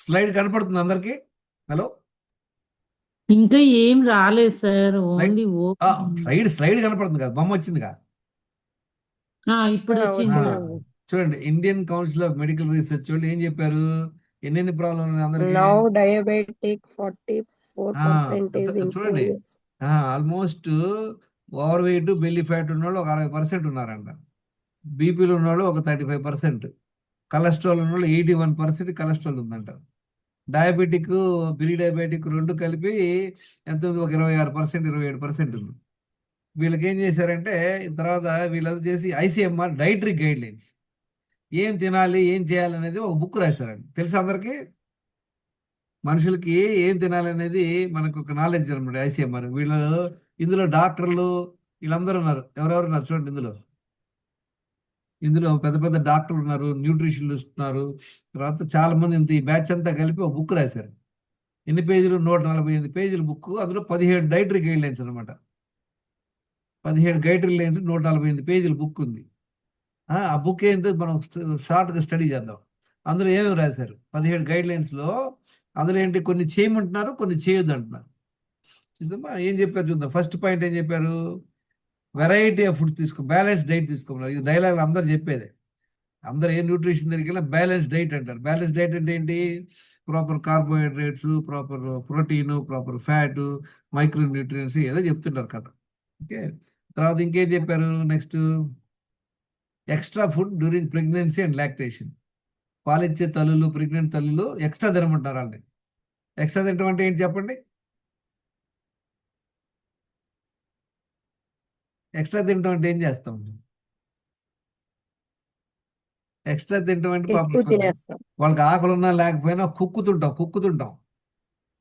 Slide కనపడుతుంది అందరికి? Hello, ఇంకా ఏం రాలేదు sir, slide only open. Slide slide కనపడుతుంది కదా, బొమ్మ వచ్చిందిగా. ఇప్పుడు ఆ, వచ్చింది. వచ్చిందండి. చూడండి, Indian council of medical research వాళ్ళు ఏం చెప్పారు, ఎన్నెన్ని ప్రాబ్లం ఉన్నాయి అందరికి. Now diabetic 44% is చూడండి, increasing. Almost over weight belly fat ఉన్న వాళ్ళు ఒక 60% ఉన్నారంట, బీపీలు ఉన్న వాళ్ళు ఒక 35%, కొలెస్ట్రాల్ ఉన్న వాళ్ళు 81% కొలెస్ట్రాల్ ఉందంట, డయాబెటిక్ ప్రీ డయాబెటిక్ రెండు కలిపి ఎంత ఉంది, ఒక 26% 27% ఉంది. వీళ్ళకి ఏం చేశారంటే తర్వాత వీళ్ళంతా చేసి ఐసీఎంఆర్ డైటరీ గైడ్ లైన్స్, ఏం తినాలి ఏం చేయాలి అనేది ఒక బుక్ రాశారండి. తెలుసా అందరికి? మనుషులకి ఏం తినాలి అనేది మనకు ఒక నాలెడ్జ్ అనమాట ఐసీఎంఆర్. వీళ్ళు ఇందులో డాక్టర్లు వీళ్ళందరూ ఉన్నారు. ఎవరెవరు ఉన్నారు చూడండి, ఇందులో పెద్ద పెద్ద డాక్టర్లు ఉన్నారు, న్యూట్రిషనిస్ట్ ఉన్నారు, తర్వాత చాలా మంది ఇంత ఈ బ్యాచ్ అంతా కలిపి ఒక బుక్ రాశారు. ఎన్ని పేజీలు? 148 పేజీల బుక్. అందులో 17 డైటరీ గైడ్ లైన్స్ అనమాట. 17 డైటరీ లైన్స్, 148 పేజీల బుక్ ఉంది. ఆ బుక్ ఏంటో మనం షార్ట్గా స్టడీ చేద్దాం. అందులో ఏమేమి రాశారు 17 గైడ్ లైన్స్లో? అందులో ఏంటి, కొన్ని చేయమంటున్నారు, కొన్ని చేయొద్దు అంటున్నారు. చూద్దామా ఏం చెప్పారు చూద్దాం. ఫస్ట్ పాయింట్ ఏం చెప్పారు, వెరైటీ ఆఫ్ ఫుడ్ తీసుకో, బ్యాలెన్స్ డైట్ తీసుకోమన్నారు. ఇది డైలాగ్ అందరు చెప్పేదే. అందరు ఏ న్యూట్రిషన్ దగ్గరికి వెళ్ళినా బ్యాలెన్స్ డైట్ అంటారు. బ్యాలెన్స్ డైట్ అంటే ఏంటి, proper carbohydrates, proper protein, proper fat, micro nutrients ఏదో చెప్తుంటారు కదా. ఓకే, తర్వాత ఇంకేం చెప్పారు next, extra food during pregnancy and lactation. పాలిచ్చే తల్లులు, ప్రెగ్నెంట్ తల్లులు ఎక్స్ట్రా తినమంటారు వాళ్ళని. ఎక్స్ట్రా తినడం అంటే ఏంటి చెప్పండి? ఎక్స్ట్రా తినడం అంటే ఏం చేస్తాం? ఎక్స్ట్రా తినడం అంటే ఎక్కువ తినేస్తాం. వాళ్ళకి ఆకలి ఉన్నా లేకపోయినా కుక్కుతుంటాం.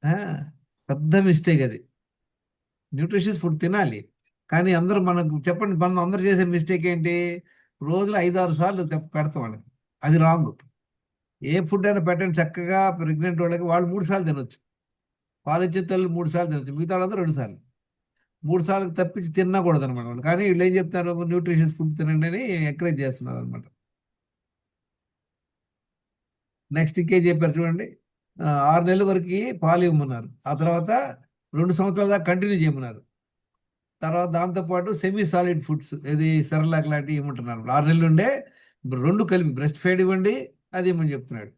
ఆ, పెద్ద మిస్టేక్ అది. న్యూట్రిషియస్ ఫుడ్ తినాలి, కానీ అందరూ మనకు చెప్పండి, మనం అందరూ చేసే మిస్టేక్ ఏంటి, రోజులో 5-6 సార్లు పెడతాం వాళ్ళకి. అది రాంగ్. ఏ ఫుడ్ అయినా పెట్టండి చక్కగా. ప్రెగ్నెంట్ వాళ్ళకి వాళ్ళు 3 సార్లు తినొచ్చు, పాలిచ్చే తల్లు 3 సార్లు తినొచ్చు, మిగతా వాళ్ళందరూ 2 సార్లు. 3 సార్లు తప్పించి తినకూడదు అనమాట వాళ్ళు. కానీ వీళ్ళు ఏం చెప్తారు, న్యూట్రిషియస్ ఫుడ్ తినండి అని ఎంకరేజ్ చేస్తున్నారు అనమాట. నెక్స్ట్ ఇంకేం చెప్పారు చూడండి, 6 నెలల వరకు పాలు ఇవ్వమన్నారు, ఆ తర్వాత 2 సంవత్సరాల దాకా కంటిన్యూ చేయమన్నారు. తర్వాత దాంతోపాటు సెమీ సాలిడ్ ఫుడ్స్, ఇది సెరలాక్ లాంటివి ఇవ్వమంటున్నారు. 6 నెలలు ఉండే 2 కలిపి బ్రెస్ట్ ఫీడ్ ఇవ్వండి, అది ఇవ్వమని చెప్తున్నాడు.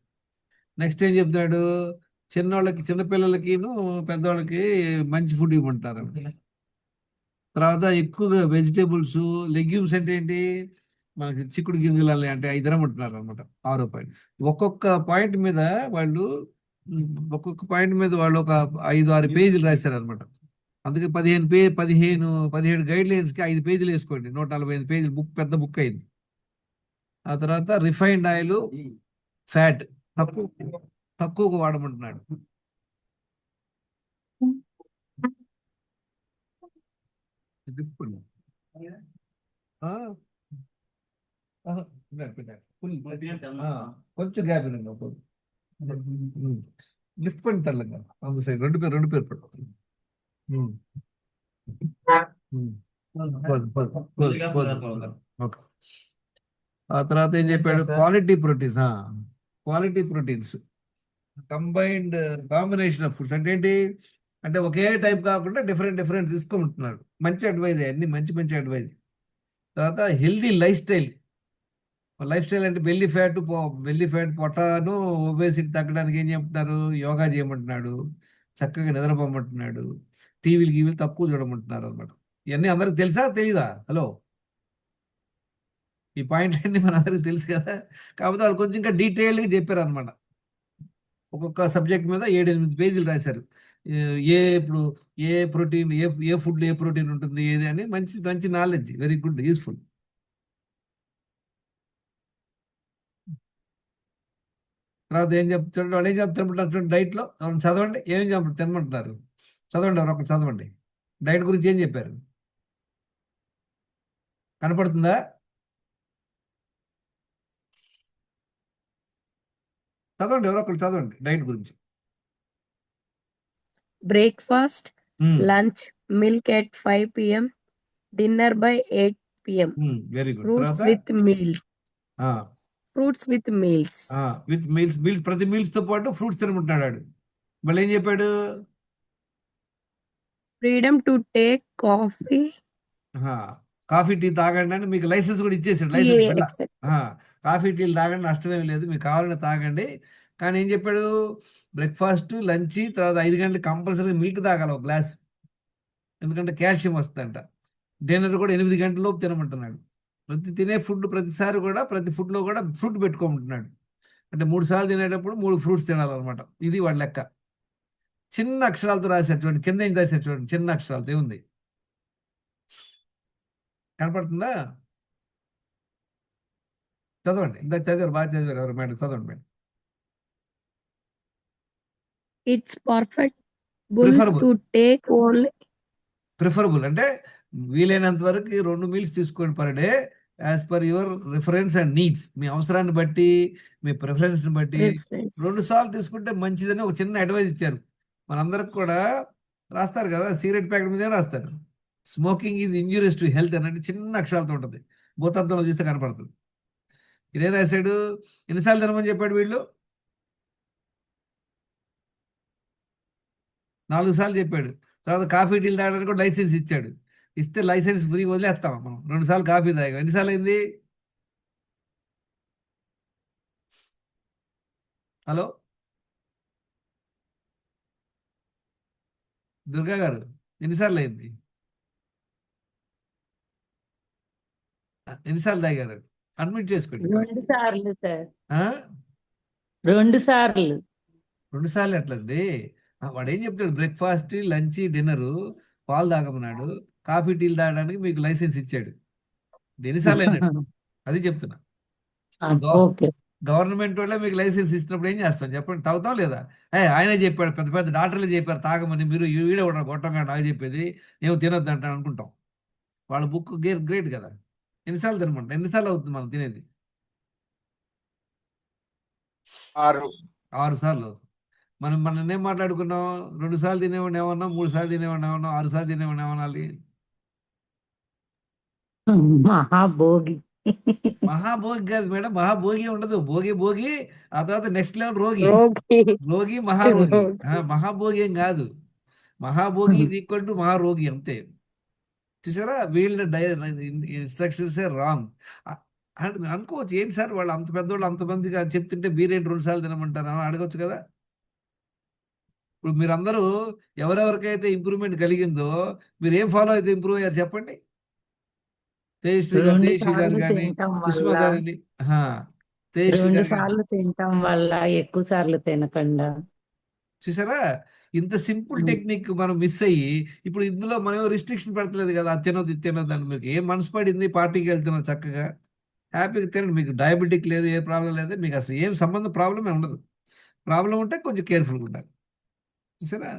నెక్స్ట్ ఏం చెప్తున్నాడు, చిన్నోళ్ళకి, చిన్నపిల్లలకిను పెద్దవాళ్ళకి మంచి ఫుడ్ ఇవ్వమంటారు. తర్వాత ఎక్కువగా వెజిటేబుల్స్, లెగ్యూమ్స్ అంటే ఏంటి, మనకి చిక్కుడు గింజలు అంటే 5 తినమంటున్నారు అనమాట. 6 పాయింట్, ఒక్కొక్క పాయింట్ మీద వాళ్ళు ఒక్కొక్క పాయింట్ మీద వాళ్ళు ఒక 5-6 పేజీలు రాశారు అనమాట. అందుకే 17 గైడ్ లైన్స్కి 5 పేజీలు వేసుకోండి, 145 పేజీలు బుక్, పెద్ద బుక్ అయింది. ఆ తర్వాత రిఫైన్డ్ ఆయిల్, ఫ్యాట్ తక్కువ తక్కువగా వాడమంటున్నాడు. ఆ, ఆహా, పెట్టాడు. కొంచెం గ్యాప్ లిఫ్ట్ పని తెల్లగా అందు సైడ్ రెండు పేరు పెట్టు. ఓకే, ఆ తర్వాత ఏం చెప్పాడు, quality proteins combined combination of foods అంటే ఏంటి, అంటే ఒకే టైప్ కాకుండా డిఫరెంట్ డిఫరెంట్ తీసుకుంటున్నాడు. మంచి అడ్వైజ్, అన్ని మంచి మంచి అడ్వైజ్. తర్వాత హెల్దీ లైఫ్ స్టైల్ అంటే బెల్లీ ఫ్యాట్ పొటాను ఒబేసిటీ తగ్గడానికి ఏం చెప్తున్నారు, యోగా చేయమంటున్నాడు, చక్కగా నిద్రపోమంటున్నాడు, టీవీలు తక్కువ చూడమంటున్నారు అనమాట. ఇవన్నీ అందరికి తెలుసా తెలీదా? హలో, ఈ పాయింట్లన్నీ మన అందరికి తెలుసు కదా, కాకపోతే వాళ్ళు కొంచెం ఇంకా డీటెయిల్గా చెప్పారు అనమాట. ఒక్కొక్క సబ్జెక్ట్ మీద 7-8 పేజీలు రాశారు. ఇప్పుడు ఏ ప్రోటీన్, ఏ ఫుడ్ ఏ ప్రోటీన్ ఉంటుంది ఏది అని మంచి మంచి నాలెడ్జ్, వెరీ గుడ్, యూస్ఫుల్. తర్వాత ఏం చెప్తాడు, వాళ్ళు ఏం చెప్తారు చూడండి, డైట్లో చదవండి, ఏం చెప్తారు తినమంటున్నారు. చదవండి, ఎవరొకరు చదవండి, డైట్ గురించి ఏం చెప్పారు, కనపడుతుందా? చదవండి, ఎవరొకరు చదవండి డైట్ గురించి. Breakfast, lunch, milk at 5 p.m, dinner by 8 p.m, very good. fruits తర్వాత with meals. fruits with meals. With meals ప్రతి మీల్స్ తో పాటు ఫ్రూట్స్ తినమంటున్నాడు వాడు. మళ్ళీ ఏం చెప్పాడు? Freedom to take coffee, coffee tea తాగండి అని మీకు లైసెన్స్ కూడా ఇచ్చేసాడు. tea, లైసెన్స్ బిల్ల. etc. కాఫీ టీలు తాగండి, నష్టమేం లేదు, మీకు కావాలని తాగండి. కానీ ఏం చెప్పాడు? బ్రేక్ఫాస్ట్, లంచ్, తర్వాత 5 గంటలకు కంపల్సరీ మిల్క్ తాగాలి ఒక గ్లాస్, ఎందుకంటే కాల్షియం వస్తుందంట. డిన్నర్ కూడా 8 గంటల లోపు తినమంటున్నాడు. తినే ఫుడ్ ప్రతిసారి కూడా ప్రతి ఫుడ్లో కూడా ఫ్రూట్ పెట్టుకోమంటున్నాడు. అంటే 3 సార్లు తినేటప్పుడు 3 ఫ్రూట్స్ తినాలన్నమాట. ఇది వాడి లెక్క. చిన్న అక్షరాలతో రాశారు చూడండి, కింద ఏం రాశారు చూడండి, చిన్న అక్షరాలతో ఏముంది కనపడుతుందా? చదవండి, ఇందాక చదివారు, బాగా చదివారు ఎవరు మేడం, చదవండి madam. It's perfect preferable. to take only preferable అంటే వీలైనంత వరకు 2 మీల్స్ తీసుకోండి per day, as per your reference and needs. మీ అవసరాన్ని బట్టి, మీ ప్రిఫరెన్స్ని బట్టి preference. 2 సార్లు తీసుకుంటే మంచిదని ఒక చిన్న అడ్వైజ్ ఇచ్చారు. మనందరికి కూడా రాస్తారు కదా, సిగరెట్ ప్యాకెట్ మీదే రాస్తారు, smoking is injurious to health అని, అంటే చిన్న అక్షరాలతో ఉంటుంది, భూతత్వంలో చూస్తే కనపడుతుంది. ఇదే రాశాడు. ఎన్నిసార్లు తినమని చెప్పాడు వీళ్ళు? 4 సార్లు చెప్పాడు. తర్వాత కాఫీ టీలు తాగడానికి కూడా లైసెన్స్ ఇచ్చాడు. ఇస్తే లైసెన్స్ ఫ్రీ వదిలేస్తాం మనం. 2 సార్లు కాఫీ తాగాం, ఎన్నిసార్లు అయింది? హలో దుర్గా గారు, ఎన్నిసార్లు అయింది? ఎన్నిసార్లు తాగారు? అడ్మిట్ చేసుకోండి. 2 సార్లు సార్, ఆ? 2 సార్లు. 2 సార్లు ఎట్లండి? వాడు ఏం చెప్తాడు? బ్రేక్ఫాస్ట్, లంచ్, డిన్నరు పాలు తాగమన్నాడు, కాఫీ టీలు తాగడానికి మీకు లైసెన్స్ ఇచ్చాడు. ఎన్నిసార్లు అయినట్టు అది చెప్తున్నా. ఓకే. గవర్నమెంట్ వాళ్ళే మీకు లైసెన్స్ ఇచ్చినప్పుడు ఏం చేస్తాం చెప్పండి? తాగుతాం లేదా? ఆయనే చెప్పాడు, పెద్ద పెద్ద డాక్టర్లు చెప్పారు తాగమని, మీరు వీడే కూడా గొట్టంగా నాకు చెప్పేది ఏమో తినొద్దు అంటాను అనుకుంటాం. వాళ్ళ బుక్ గ్రేట్ కదా. ఎన్నిసార్లు తినమంట? ఎన్నిసార్లు అవుతుంది మనం తినేది? 6 సార్లు అవుతుంది. మనం ఏం మాట్లాడుకున్నాం? 2 సార్లు తినేవాడిని ఏమన్నా, 3 సార్లు తినేవాడిని ఏమన్నా, 6 సార్లు తినేవాడిని ఏమనాలి? మహాభోగి. మహాభోగి కాదు మేడం, మహాభోగి ఉండదు. భోగి భోగి, ఆ తర్వాత నెక్స్ట్ లెవెల్ రోగి. Rogi. రోగి మహారోగి. Rogi. మహాభోగి ఏం కాదు. మహాభోగి ఈజ్ ఈక్వల్ టు మహారోగి అంతే. చూసారా, వీళ్ళ ఇన్స్ట్రక్షన్స్ రాంగ్. అంటే మీరు అనుకోవచ్చు, ఏంటి సార్ వాళ్ళు అంత పెద్దవాళ్ళు అంతమందిగా చెప్తుంటే మీరేంటి 2 సార్లు తినమంటారు అని అడగొచ్చు కదా. ఇప్పుడు మీరందరూ ఎవరెవరికైతే ఇంప్రూవ్మెంట్ కలిగిందో, మీరు ఏం ఫాలో అయితే ఇంప్రూవ్ అయ్యారు చెప్పండి? తేజశ్రీ గారు, 2 తేజశ్రీ గారు సార్లు కానీ, తినటం కుసుమ వల్ల, గారిని, తేజశ్రీ 2 గారు కానీ, సార్లు తినటం వల్ల ఎక్కువ సార్లు తినకుండా. చూసారా, ఇంత సింపుల్ టెక్నిక్ మనం మిస్ అయ్యి, ఇప్పుడు ఇందులో మనం రిస్ట్రిక్షన్ పెడతలేదు కదా, అది తినొద్దు ఇది తినొద్దు అని. మీకు ఏం మనసు పడింది, పార్టీకి వెళ్తున్నారు చక్కగా హ్యాపీగా తినండి, మీకు డయాబెటిక్ లేదు, ఏ ప్రాబ్లం లేదు, మీకు అసలు ఏం సంబంధం, ప్రాబ్లమే ఉండదు. ప్రాబ్లం ఉంటే కొంచెం కేర్ఫుల్గా ఉండాలి. చూసారా.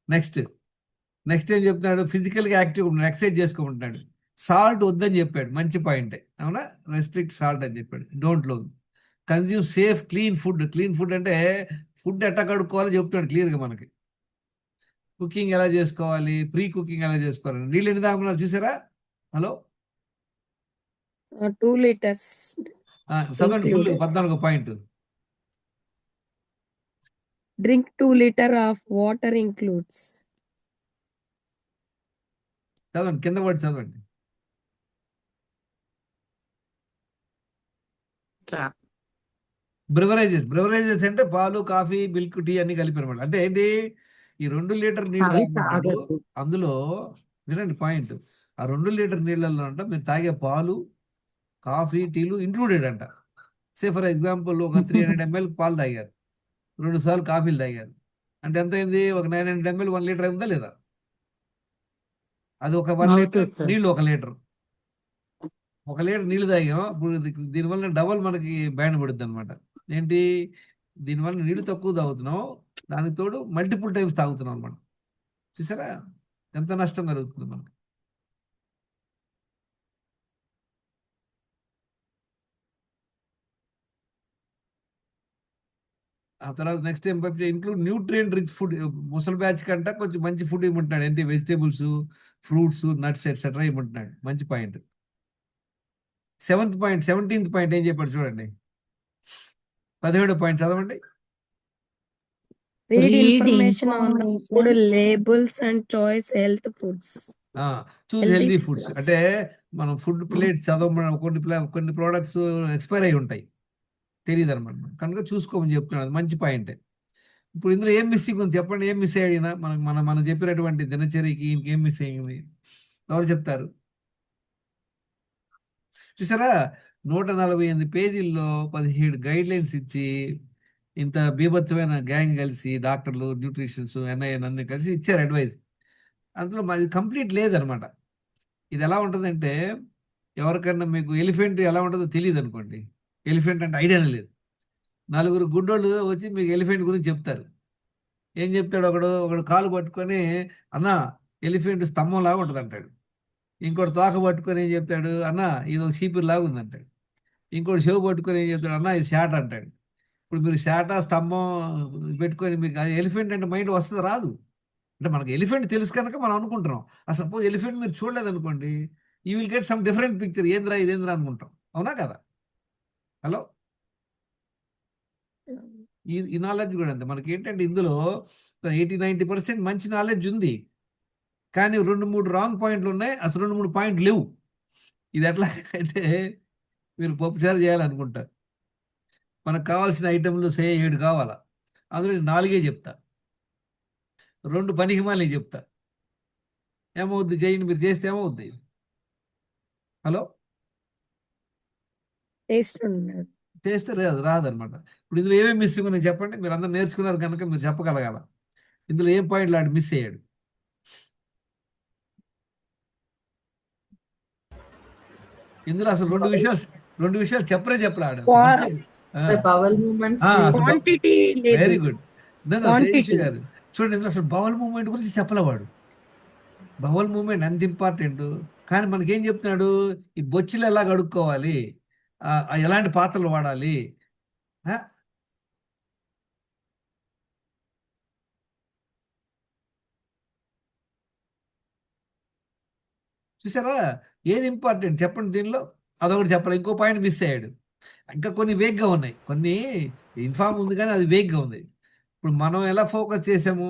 నెక్స్ట్ నెక్స్ట్ ఏం చెప్తున్నాడు? ఫిజికల్గా యాక్టివ్ ఉన్నాడు, ఎక్సర్సైజ్ చేసుకోమంటున్నాడు. సాల్ట్ వద్దని చెప్పాడు, మంచి పాయింటే, అవునా? రెస్ట్రిక్ట్ సాల్ట్ అని చెప్పాడు. డోంట్ లో consume safe clean food. Clean food అంటే ఫుడ్ ఎట్లా కడుక్కోవాలో చెప్తాడు క్లియర్గా మనకి. కుకింగ్ ఎలా చేసుకోవాలి, ప్రీ కుకింగ్ ఎలా చేసుకోవాలి. నీళ్ళు ఎన్ని తాగుతున్నారు చూసారా? హలో 2 liters చదవండి full included. 14 point. Drink 2 liter of water includes. చదవండి, కింద పడి చదవండి. బ్రివరేజెస్ అంటే పాలు, కాఫీ, మిల్క్, టీ అన్ని కలిపి అనమాట. అంటే ఏంటి? ఈ 2 లీటర్ నీళ్ళు అవి తాగమంటాడు. తాగద్దు. అందులో వినండి పాయింట్, ఆ 2 లీటర్ నీళ్ళల్లో అంట మీరు తాగే పాలు, కాఫీ, టీలు ఇంక్లూడెడ్ అంట. సే ఫర్ ఎగ్జాంపుల్ ఒక 300 ml పాలు తాగారు, 2 సార్లు కాఫీలు తాగారు, అంటే ఎంత అయింది? ఒక 900 ml 1 లీటర్ అయిందా లేదా? అది ఒక 1 లీటర్ అవుతుంది సార్. నీళ్ళు, 1 లీటర్, 1 లీటర్ నీళ్ళు తాగాం. ఇప్పుడు దీనివల్ల డబల్ మనకి బ్యాన్ పడుద్ది అనమాట. ఏంటి? దీనివల్ల నీళ్ళు తక్కువ తాగుతున్నాం, దానికి తోడు మల్టిపుల్ టైమ్స్ తాగుతున్నాం అనమాట. చూసారా ఎంత నష్టం కలుగుతుంది మనకి. ఆ తర్వాత నెక్స్ట్ ఏం ఇంక్లూడ్ న్యూట్రియంట్ రిచ్ ఫుడ్. ముసలి బ్యాచ్ కంట కొంచెం మంచి ఫుడ్ ఇవ్వమంటున్నాడు. ఏంటి వెజిటేబుల్స్, ఫ్రూట్స్, నట్స్ ఎట్సెట్రా ఇవ్వమంటున్నాడు. మంచి పాయింట్. 17th పాయింట్ ఏం చెప్పాడు చూడండి. 17వ పాయింట్ చదవండి. Read Read information on food information. labels and choice health foods. Choose Healthy healthy foods. foods. అంటే మనం ఫుడ్ ప్లేట్ చదవమని కొన్ని ప్రోడక్ట్స్ ఎక్స్పైర్ అయి ఉంటాయి, తెలియదు అనమాట. కనుక చూసుకోమని చెప్తున్నాడు. మంచి పాయింటే. ఇప్పుడు ఇందులో ఏం మిస్సింగ్ ఉంది చెప్పండి. ఏం మిస్ అయ్యాడు ఈయన? మనం చెప్పినటువంటి దినచర్యకి ఇంకేం మిస్ అయ్యింది? ఎవరు చెప్తారు? చూసారా, 148 పేజీల్లో 17 గైడ్ లైన్స్ ఇచ్చి, ఇంత బీభత్సమైన గ్యాంగ్ కలిసి డాక్టర్లు, న్యూట్రిషన్స్, ఎన్ఐఎన్ అన్ని కలిసి ఇచ్చారు అడ్వైస్. అందులో మాది కంప్లీట్ లేదనమాట. ఇది ఎలా ఉంటుందంటే, ఎవరికన్నా మీకు ఎలిఫెంట్ ఎలా ఉంటుందో తెలియదు అనుకోండి. ఎలిఫెంట్ అంటే ఐడియానే లేదు. 4 గుడ్డోళ్ళు వచ్చి మీకు ఎలిఫెంట్ గురించి చెప్తారు. ఏం చెప్తాడు? ఒకడు కాలు పట్టుకొని, అన్న ఎలిఫెంట్ స్తంభంలాగా ఉంటుంది అంటాడు. ఇంకోటి తోక పట్టుకొని ఏం చెప్తాడు? అన్న ఇది ఒక చీపిరిలాగా ఉంది అంటాడు. ఇంకోటి చెవు పట్టుకొని ఏం చెప్తాడు? అన్న ఇది శాట అంటాడు. ఇప్పుడు మీరు శాట, స్తంభం పెట్టుకొని మీకు ఎలిఫెంట్ అంటే మైండ్ వస్తుంది రాదు. అంటే మనకి ఎలిఫెంట్ తెలుసు కనుక మనం అనుకుంటున్నాం. సపోజ్ ఎలిఫెంట్ మీరు చూడలేదనుకోండి, you will get some different picture. ఇదేంద్రా అనుకుంటాం. అవునా కదా? హలో, ఈ నాలెడ్జ్ కూడా అంతే. మనకి ఏంటంటే ఇందులో 80-90% మంచి నాలెడ్జ్ ఉంది, కానీ 2-3 రాంగ్ పాయింట్లు ఉన్నాయి. అసలు 2-3 పాయింట్లు లేవు. ఇది ఎట్లా అంటే, మీరు పప్పుచారు చేయాలనుకుంటారు. మనకు కావాల్సిన ఐటెంలు 7 కావాలా, అందులో నేను 4 చెప్తా, 2 పనికిమాలి చెప్తా. ఏమవుద్ది? చేయండి, మీరు చేస్తే ఏమవుద్ది? హలో, Taste ఉండదు. చేస్తే రాదనమాట. ఇప్పుడు ఇందులో ఏమేమి మిస్సింగ్ ఉన్నాయి చెప్పండి. మీరు అందరూ నేర్చుకున్నారు కనుక మీరు చెప్పగలగాల. ఇందులో ఏం పాయింట్లు ఆడు మిస్ అయ్యాడు? ఇందులో అసలు రెండు విషయాలు చెప్పలాడు. బవల్ మూమెంట్స్ Quantity లేదు. Very good. Quantity. గారు చూడండి, ఇందులో అసలు బవల్ మూమెంట్ గురించి చెప్పలేవాడు. బవల్ మూమెంట్ ఎంత ఇంపార్టెంట్. కానీ మనకేం చెప్తున్నాడు? ఈ బొచ్చులు ఎలా కడుక్కోవాలి, ఎలాంటి పాత్రలు వాడాలి. చూసారా, ఏది ఇంపార్టెంట్ చెప్పండి దీనిలో? అదొకటి చెప్పాలి. ఇంకో పాయింట్ మిస్ అయ్యాడు. ఇంకా కొన్ని వేగ్గా ఉన్నాయి, కొన్ని ఇన్ఫార్మ్ ఉంది కానీ అది వేగ్గా ఉంది. ఇప్పుడు మనం ఎలా ఫోకస్ చేసాము,